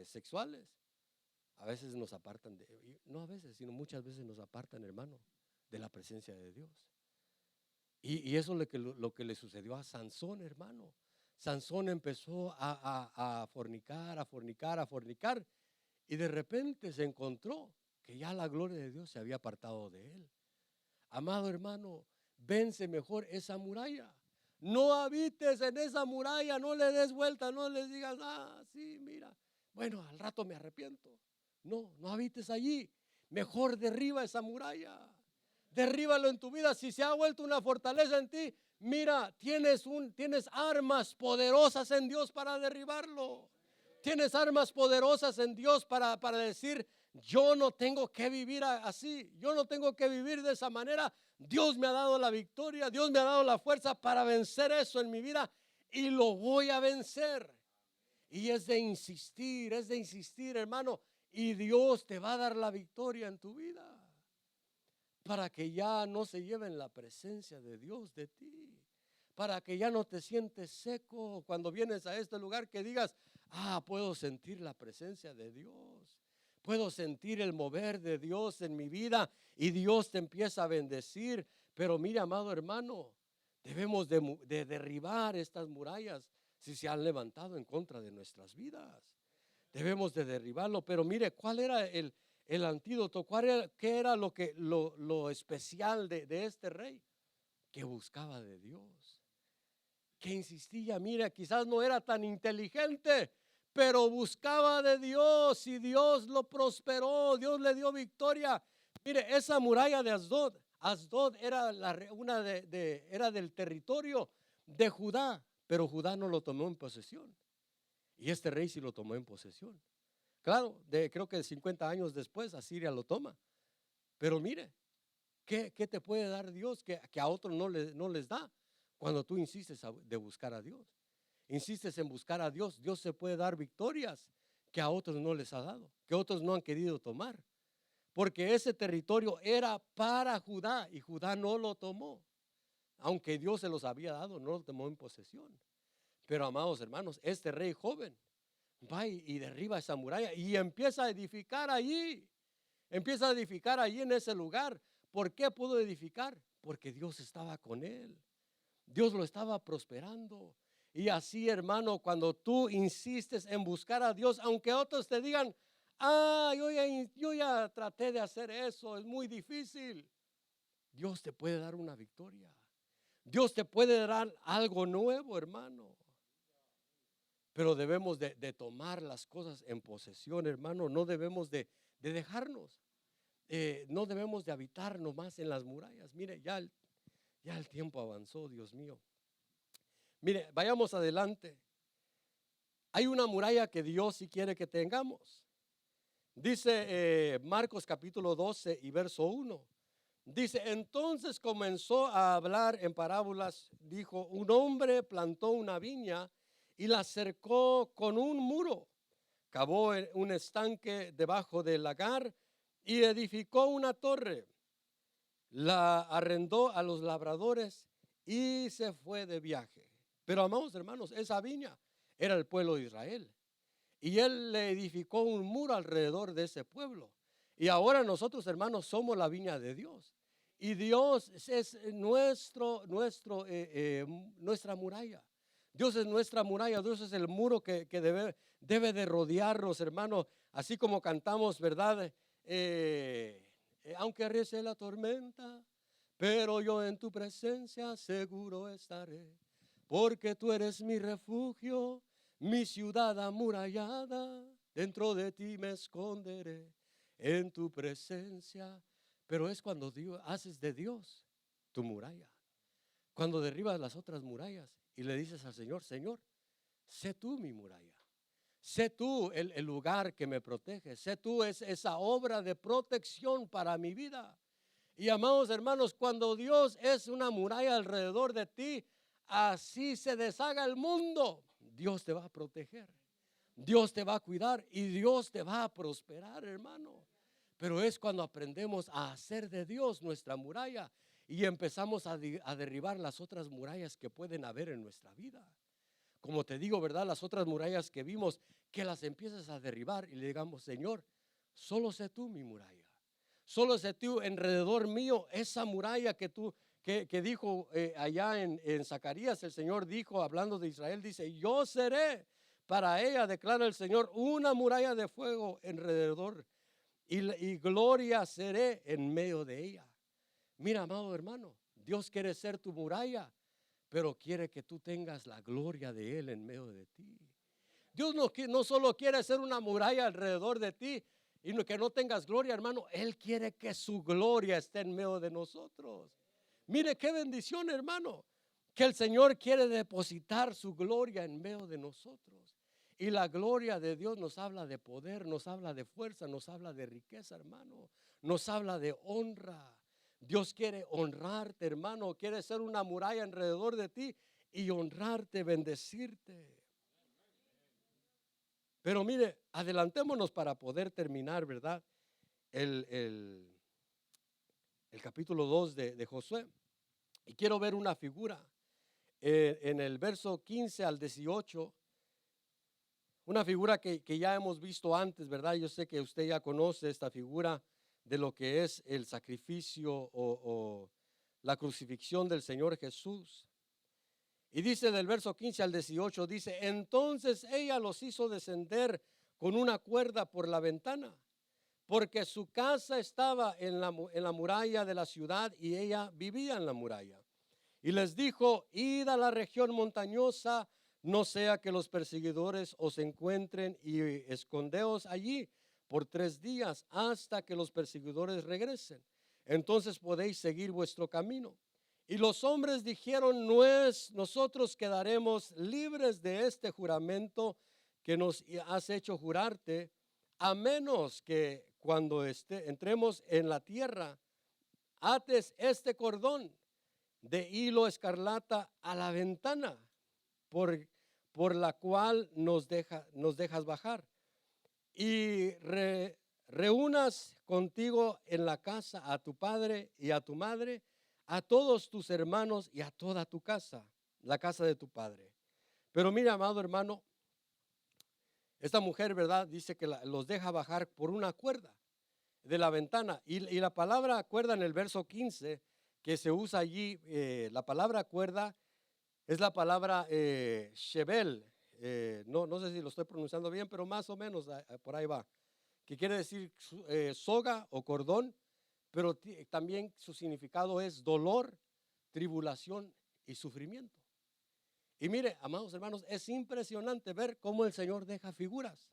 sexuales a veces nos apartan no a veces, sino muchas veces nos apartan, hermano, de la presencia de Dios. Y eso es lo que le sucedió a Sansón, hermano. Sansón empezó a fornicar, y de repente se encontró que ya la gloria de Dios se había apartado de él. Amado hermano, vence mejor esa muralla. No habites en esa muralla, no le des vuelta, no le digas: sí, mira, bueno, al rato me arrepiento. No habites allí. Mejor derriba esa muralla. Derríbalo en tu vida. Si se ha vuelto una fortaleza en ti, mira, tienes armas poderosas en Dios para derribarlo. Tienes armas poderosas en Dios para decir: Yo no tengo que vivir así, yo no tengo que vivir de esa manera. Dios me ha dado la victoria, Dios me ha dado la fuerza para vencer eso en mi vida y lo voy a vencer. Y es de insistir, hermano, y Dios te va a dar la victoria en tu vida para que ya no se lleven la presencia de Dios de ti, para que ya no te sientes seco cuando vienes a este lugar, que digas, puedo sentir la presencia de Dios, puedo sentir el mover de Dios en mi vida y Dios te empieza a bendecir. Pero mire, amado hermano, debemos de derribar estas murallas si se han levantado en contra de nuestras vidas. Debemos de derribarlo. Pero mire, ¿cuál era el antídoto? ¿Qué era lo especial de este rey? Que buscaba de Dios, que insistía. Mira, quizás no era tan inteligente, pero buscaba de Dios y Dios lo prosperó, Dios le dio victoria. Mire, esa muralla de Asdod era era del territorio de Judá, pero Judá no lo tomó en posesión y este rey sí lo tomó en posesión. Claro, creo que 50 años después Asiria lo toma, pero mire, ¿qué te puede dar Dios que a otros no les da? Cuando tú insistes de buscar a Dios, insistes en buscar a Dios, Dios se puede dar victorias que a otros no les ha dado, que otros no han querido tomar, porque ese territorio era para Judá y Judá no lo tomó, aunque Dios se los había dado, no lo tomó en posesión. Pero amados hermanos, este rey joven va y derriba esa muralla y empieza a edificar allí, empieza a edificar allí en ese lugar. ¿Por qué pudo edificar? Porque Dios estaba con él, Dios lo estaba prosperando. Y así, hermano, cuando tú insistes en buscar a Dios, aunque otros te digan, yo ya traté de hacer eso, es muy difícil, Dios te puede dar una victoria. Dios te puede dar algo nuevo, hermano. Pero debemos de tomar las cosas en posesión, hermano. No debemos de dejarnos. No debemos de habitar nomás en las murallas. Mire, ya el tiempo avanzó, Dios mío. Mire, vayamos adelante. Hay una muralla que Dios sí quiere que tengamos. Dice Marcos capítulo 12 y verso 1. Dice, entonces comenzó a hablar en parábolas. Dijo, un hombre plantó una viña y la cercó con un muro. Cavó un estanque debajo del lagar y edificó una torre. La arrendó a los labradores y se fue de viaje. Pero amados hermanos, esa viña era el pueblo de Israel y él le edificó un muro alrededor de ese pueblo. Y ahora nosotros, hermanos, somos la viña de Dios y Dios es nuestra muralla. Dios es nuestra muralla, Dios es el muro que debe de rodearnos, hermanos, así como cantamos, ¿verdad? Aunque arrecie la tormenta, pero yo en tu presencia seguro estaré, porque tú eres mi refugio, mi ciudad amurallada, dentro de ti me esconderé, en tu presencia. Pero es cuando haces de Dios tu muralla, cuando derribas las otras murallas y le dices al Señor, Señor, sé tú mi muralla. Sé tú el lugar que me protege. Sé tú esa obra de protección para mi vida. Y amados hermanos, cuando Dios es una muralla alrededor de ti, así se deshaga el mundo, Dios te va a proteger, Dios te va a cuidar y Dios te va a prosperar, hermano. Pero es cuando aprendemos a hacer de Dios nuestra muralla y empezamos a derribar las otras murallas que pueden haber en nuestra vida. Como te digo, ¿verdad? Las otras murallas que vimos, que las empiezas a derribar y le digamos, Señor, solo sé tú mi muralla. Solo sé tú alrededor mío esa muralla que dijo allá en Zacarías. El Señor dijo, hablando de Israel, dice, yo seré para ella, declara el Señor, una muralla de fuego alrededor y gloria seré en medio de ella. Mira, amado hermano, Dios quiere ser tu muralla, pero quiere que tú tengas la gloria de Él en medio de ti. Dios no solo quiere ser una muralla alrededor de ti y que no tengas gloria, hermano. Él quiere que su gloria esté en medio de nosotros. Mire qué bendición, hermano, que el Señor quiere depositar su gloria en medio de nosotros. Y la gloria de Dios nos habla de poder, nos habla de fuerza, nos habla de riqueza, hermano. Nos habla de honra. Dios quiere honrarte, hermano. Quiere ser una muralla alrededor de ti y honrarte, bendecirte. Pero mire, adelantémonos para poder terminar, ¿verdad? El, el- el capítulo 2 de Josué. Y quiero ver una figura en el verso 15 al 18. Una figura que ya hemos visto antes, ¿verdad? Yo sé que usted ya conoce esta figura de lo que es el sacrificio o la crucifixión del Señor Jesús. Y dice del verso 15 al 18, dice, entonces ella los hizo descender con una cuerda por la ventana, porque su casa estaba en la muralla de la ciudad y ella vivía en la muralla. Y les dijo, id a la región montañosa, no sea que los perseguidores os encuentren y escondeos allí por 3 días hasta que los perseguidores regresen. Entonces podéis seguir vuestro camino. Y los hombres dijeron, nosotros quedaremos libres de este juramento que nos has hecho jurarte, a menos que cuando entremos en la tierra, ates este cordón de hilo escarlata a la ventana por la cual nos dejas bajar. Y reúnas contigo en la casa a tu padre y a tu madre, a todos tus hermanos y a toda tu casa, la casa de tu padre. Pero mira, amado hermano, esta mujer, ¿verdad? Dice que los deja bajar por una cuerda de la ventana. Y la palabra cuerda en el verso 15 que se usa allí, la palabra cuerda es la palabra shebel. No sé si lo estoy pronunciando bien, pero más o menos por ahí va. Que quiere decir soga o cordón, pero también su significado es dolor, tribulación y sufrimiento. Y mire, amados hermanos, es impresionante ver cómo el Señor deja figuras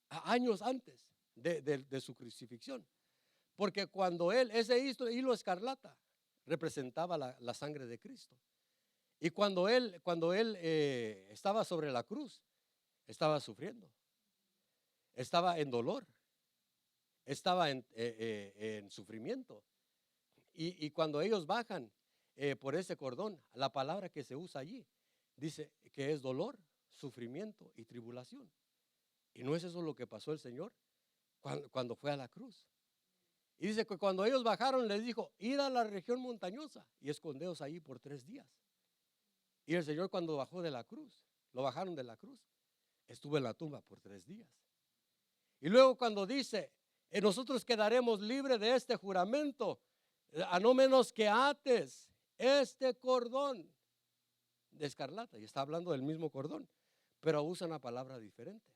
años antes de su crucifixión. Porque cuando ese hilo escarlata representaba la sangre de Cristo. Y cuando él estaba sobre la cruz, estaba sufriendo, estaba en dolor, estaba en sufrimiento. Y cuando ellos bajan por ese cordón, la palabra que se usa allí dice que es dolor, sufrimiento y tribulación. ¿Y no es eso lo que pasó el Señor cuando fue a la cruz? Y dice que cuando ellos bajaron les dijo, id a la región montañosa y escondeos allí por 3 días. Y el Señor cuando bajó de la cruz, lo bajaron de la cruz, estuvo en la tumba por 3 días. Y luego cuando dice, nosotros quedaremos libres de este juramento, a no menos que ates este cordón de escarlata. Y está hablando del mismo cordón, pero usa una palabra diferente.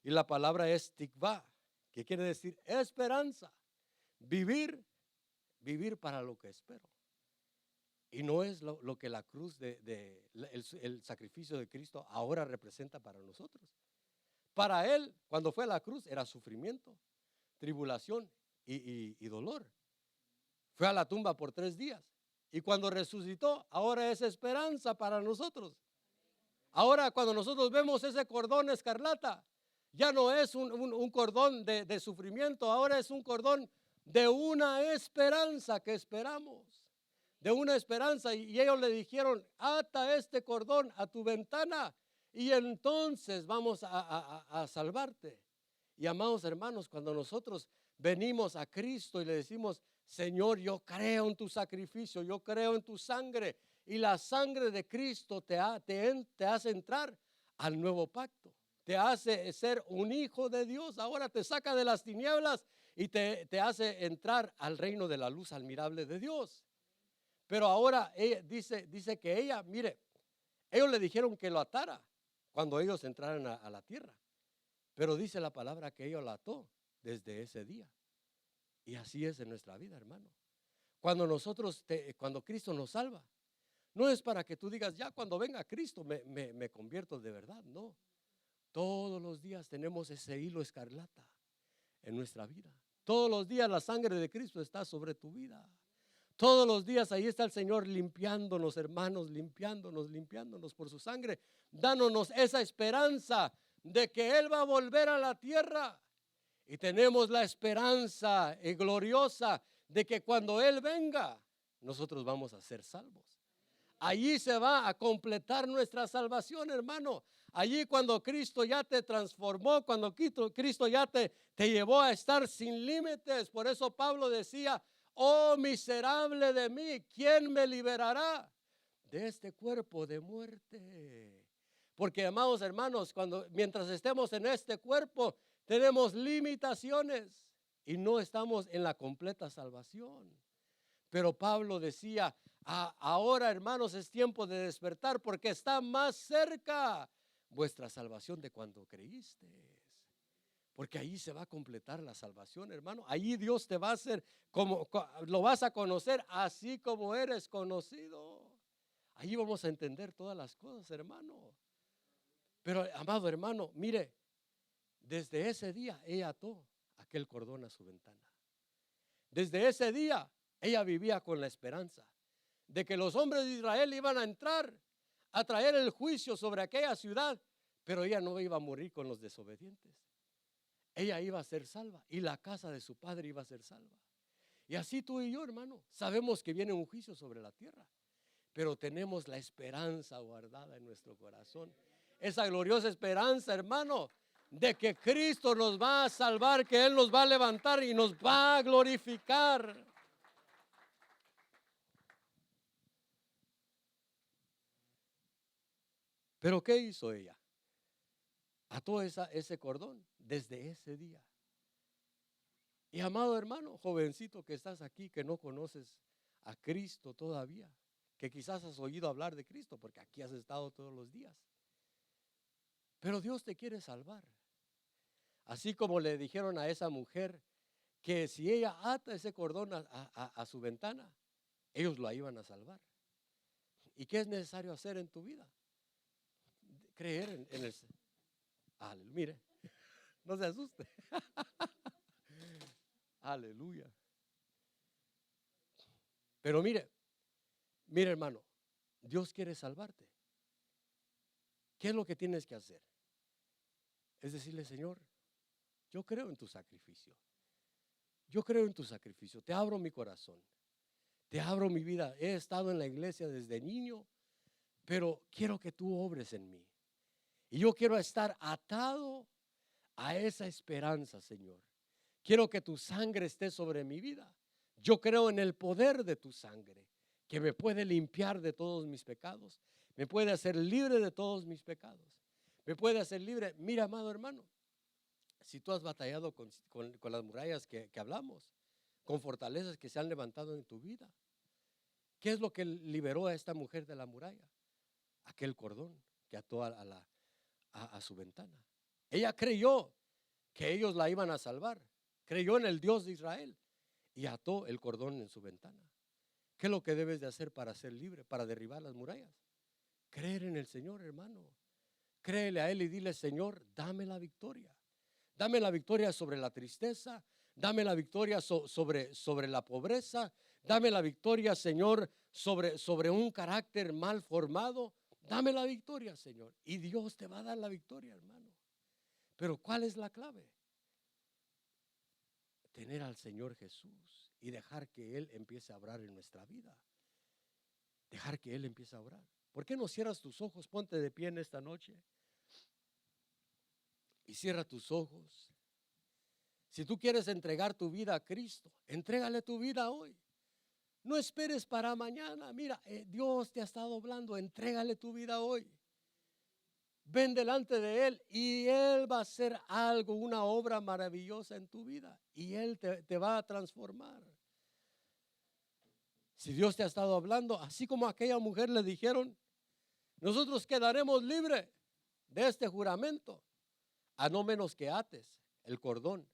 Y la palabra es tikvah, que quiere decir esperanza, vivir para lo que espero. Y no es lo que la cruz el sacrificio de Cristo ahora representa para nosotros. Para Él, cuando fue a la cruz, era sufrimiento, tribulación y dolor. Fue a la tumba por 3 días. Y cuando resucitó, ahora es esperanza para nosotros. Ahora cuando nosotros vemos ese cordón escarlata, ya no es un cordón de sufrimiento, ahora es un cordón de una esperanza que esperamos. De una esperanza, y ellos le dijeron, ata este cordón a tu ventana y entonces vamos a salvarte. Y amados hermanos, cuando nosotros venimos a Cristo y le decimos, Señor, yo creo en tu sacrificio, yo creo en tu sangre, y la sangre de Cristo te hace entrar al nuevo pacto, te hace ser un hijo de Dios, ahora te saca de las tinieblas y te hace entrar al reino de la luz admirable de Dios. Pero ahora ella dice que ella, mire, ellos le dijeron que lo atara cuando ellos entraran a la tierra. Pero dice la palabra que ella lo ató desde ese día. Y así es en nuestra vida, hermano. Cuando Cristo nos salva, no es para que tú digas, ya cuando venga Cristo me convierto de verdad, no. Todos los días tenemos ese hilo escarlata en nuestra vida. Todos los días la sangre de Cristo está sobre tu vida. Todos los días ahí está el Señor limpiándonos, hermanos, limpiándonos por su sangre, dándonos esa esperanza de que Él va a volver a la tierra. Y tenemos la esperanza gloriosa de que cuando Él venga, nosotros vamos a ser salvos. Allí se va a completar nuestra salvación, hermano. Allí cuando Cristo ya te transformó, cuando Cristo ya te llevó a estar sin límites. Por eso Pablo decía, oh miserable de mí, ¿quién me liberará de este cuerpo de muerte? Porque, amados hermanos, mientras estemos en este cuerpo, tenemos limitaciones y no estamos en la completa salvación. Pero Pablo decía, ahora, hermanos, es tiempo de despertar porque está más cerca vuestra salvación de cuando creísteis. Porque ahí se va a completar la salvación, hermano. Allí Dios te va a hacer lo vas a conocer así como eres conocido. Allí vamos a entender todas las cosas, hermano. Pero, amado hermano, mire, desde ese día ella ató aquel cordón a su ventana. Desde ese día ella vivía con la esperanza de que los hombres de Israel iban a entrar a traer el juicio sobre aquella ciudad, pero ella no iba a morir con los desobedientes. Ella iba a ser salva y la casa de su padre iba a ser salva. Y así tú y yo, hermano, sabemos que viene un juicio sobre la tierra, pero tenemos la esperanza guardada en nuestro corazón. Esa gloriosa esperanza, hermano, de que Cristo nos va a salvar, que Él nos va a levantar y nos va a glorificar. Pero ¿qué hizo ella? Ató ese cordón desde ese día. Y amado hermano, jovencito que estás aquí, que no conoces a Cristo todavía, que quizás has oído hablar de Cristo porque aquí has estado todos los días. Pero Dios te quiere salvar. Así como le dijeron a esa mujer que si ella ata ese cordón a su ventana, ellos la iban a salvar. ¿Y qué es necesario hacer en tu vida? Creer en el... Mire, no se asuste. Aleluya. Pero mire hermano, Dios quiere salvarte. ¿Qué es lo que tienes que hacer? Es decirle, Señor, yo creo en tu sacrificio. Yo creo en tu sacrificio. Te abro mi corazón. Te abro mi vida. He estado en la iglesia desde niño, pero quiero que tú obres en mí. Y yo quiero estar atado a esa esperanza, Señor. Quiero que tu sangre esté sobre mi vida. Yo creo en el poder de tu sangre, que me puede limpiar de todos mis pecados, me puede hacer libre de todos mis pecados, me puede hacer libre. Mira, amado hermano, si tú has batallado con las murallas que hablamos, con fortalezas que se han levantado en tu vida, ¿qué es lo que liberó a esta mujer de la muralla? Aquel cordón que ató a su ventana. Ella creyó que ellos la iban a salvar, creyó en el Dios de Israel y ató el cordón en su ventana. ¿Qué es lo que debes de hacer para ser libre, para derribar las murallas? Creer en el Señor, hermano. Créele a Él y dile, Señor, dame la victoria. Dame la victoria sobre la tristeza. Dame la victoria sobre la pobreza. Dame la victoria, Señor, sobre un carácter mal formado. Dame la victoria, Señor. Y Dios te va a dar la victoria, hermano. Pero ¿cuál es la clave? Tener al Señor Jesús y dejar que Él empiece a obrar en nuestra vida. Dejar que Él empiece a obrar. ¿Por qué no cierras tus ojos? Ponte de pie en esta noche y cierra tus ojos. Si tú quieres entregar tu vida a Cristo, entrégale tu vida hoy. No esperes para mañana. Mira, Dios te ha estado hablando, entrégale tu vida hoy. Ven delante de Él y Él va a hacer algo, una obra maravillosa en tu vida y Él te va a transformar. Si Dios te ha estado hablando, así como a aquella mujer le dijeron, nosotros quedaremos libres de este juramento, a no menos que ates el cordón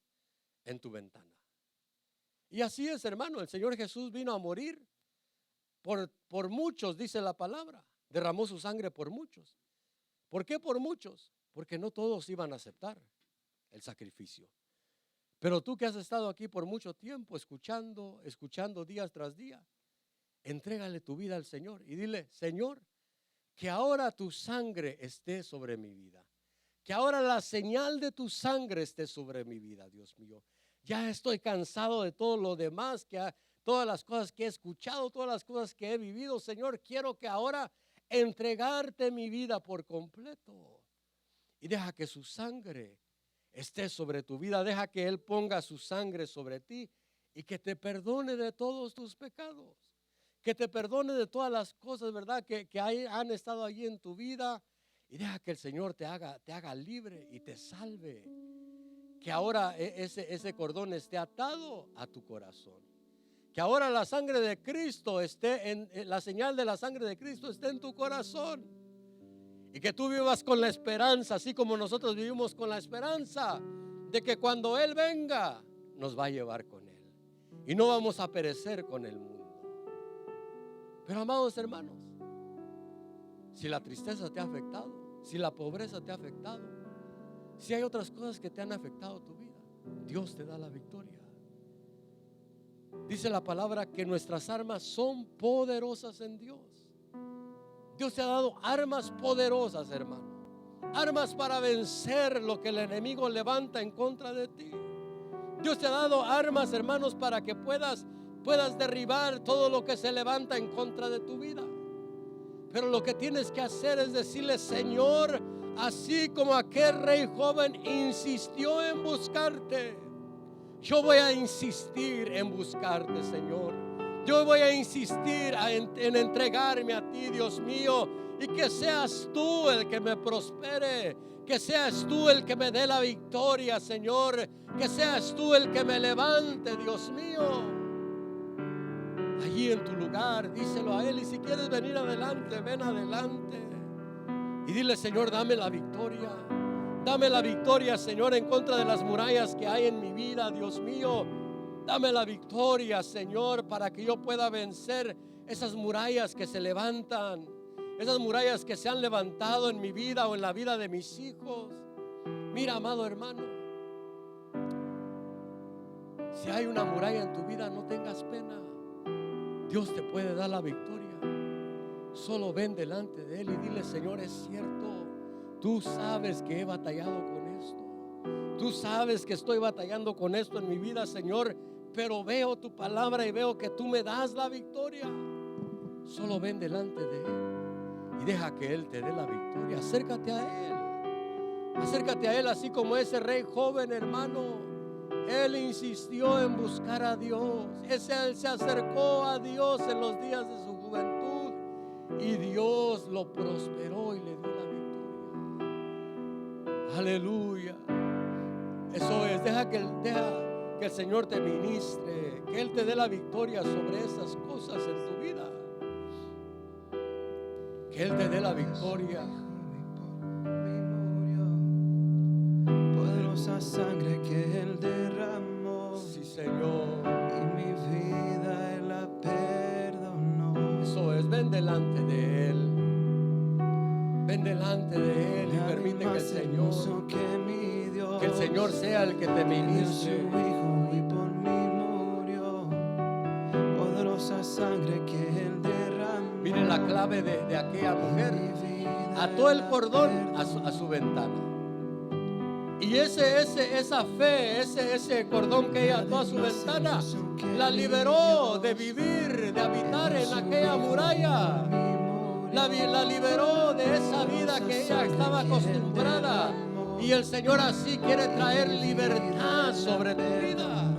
en tu ventana. Y así es, hermano, el Señor Jesús vino a morir por muchos, dice la palabra, derramó su sangre por muchos. ¿Por qué por muchos? Porque no todos iban a aceptar el sacrificio. Pero tú que has estado aquí por mucho tiempo, escuchando días tras día, entrégale tu vida al Señor y dile, Señor, que ahora tu sangre esté sobre mi vida. que ahora la señal de tu sangre esté sobre mi vida, Dios mío. Ya estoy cansado de todo lo demás, todas las cosas que he escuchado, todas las cosas que he vivido, Señor. Quiero que ahora entregarte mi vida por completo. Y deja que su sangre esté sobre tu vida. Deja que Él ponga su sangre sobre ti y que te perdone de todos tus pecados. Que te perdone de todas las cosas, ¿verdad? Que han estado allí en tu vida. Y deja que el Señor te haga libre y te salve. Que ahora ese cordón esté atado a tu corazón. Que ahora la sangre de Cristo esté la señal de la sangre de Cristo esté en tu corazón. Y que tú vivas con la esperanza, así como nosotros vivimos con la esperanza de que cuando Él venga, nos va a llevar con Él. Y no vamos a perecer con el mundo. Pero amados hermanos, si la tristeza te ha afectado, si la pobreza te ha afectado, si hay otras cosas que te han afectado tu vida, Dios te da la victoria. Dice la palabra que nuestras armas son poderosas en Dios. Dios te ha dado armas poderosas, hermano. Armas para vencer lo que el enemigo levanta en contra de ti. Dios te ha dado armas, hermanos, para que puedas derribar todo lo que se levanta en contra de tu vida. Pero lo que tienes que hacer es decirle: Señor, así como aquel rey joven insistió en buscarte, yo voy a insistir en buscarte, Señor. Yo voy a insistir en entregarme a ti, Dios mío, y que seas tú el que me prospere, que seas tú el que me dé la victoria, Señor, que seas tú el que me levante, Dios mío. Allí en tu lugar, díselo a Él, y si quieres venir adelante, ven adelante y dile: Señor, dame la victoria. Dame la victoria, Señor, en contra de las murallas que hay en mi vida, Dios mío. Dame la victoria, Señor, para que yo pueda vencer esas murallas que se levantan, esas murallas que se han levantado en mi vida o en la vida de mis hijos. Mira, amado hermano, si hay una muralla en tu vida, no tengas pena. Dios te puede dar la victoria. Solo ven delante de Él y dile: Señor, es cierto, tú sabes que he batallado con esto. Tú sabes que estoy batallando con esto en mi vida, Señor, pero veo tu palabra y veo que tú me das la victoria. Solo ven delante de Él y deja que Él te dé la victoria. Acércate a Él. Acércate a Él, así como ese rey joven, hermano. Él insistió en buscar a Dios. Él se acercó a Dios en los días de su juventud y Dios lo prosperó y le dio la victoria. Aleluya. Eso es, deja que el Señor te ministre, que Él te dé la victoria sobre esas cosas en tu vida. Que Él te dé la victoria. Poderosa sangre que Él derramó. Sí, Señor. Y mi vida Él la perdonó. Eso es, ven delante de Él. Ven delante de Él y permite que el Señor sea el que te ministre. Su Hijo y por mí murió. Poderosa sangre que Él derramó. Mire la clave de aquella mujer. Ató el cordón a su ventana. Y esa fe, ese cordón que ella ató a su ventana, la liberó de vivir, de habitar en aquella muralla. La liberó de esa vida que ella estaba acostumbrada. Y el Señor así quiere traer libertad sobre tu vida.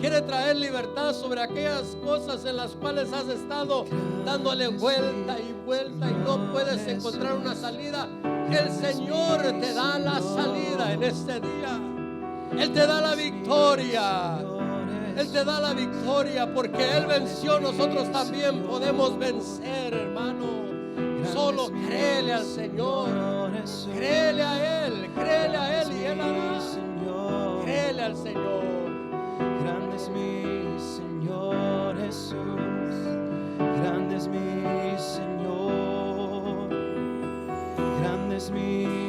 Quiere traer libertad sobre aquellas cosas en las cuales has estado dándole vuelta y vuelta y no puedes encontrar una salida. El Señor te da la salida en este día. Él te da la victoria. Él te da la victoria porque Él venció. Nosotros también podemos vencer, hermano. Solo créele al Señor. Créele a Él y Él hará. Créele al Señor. Grande es mi Señor Jesús. Grande es mi Señor. Grande es mi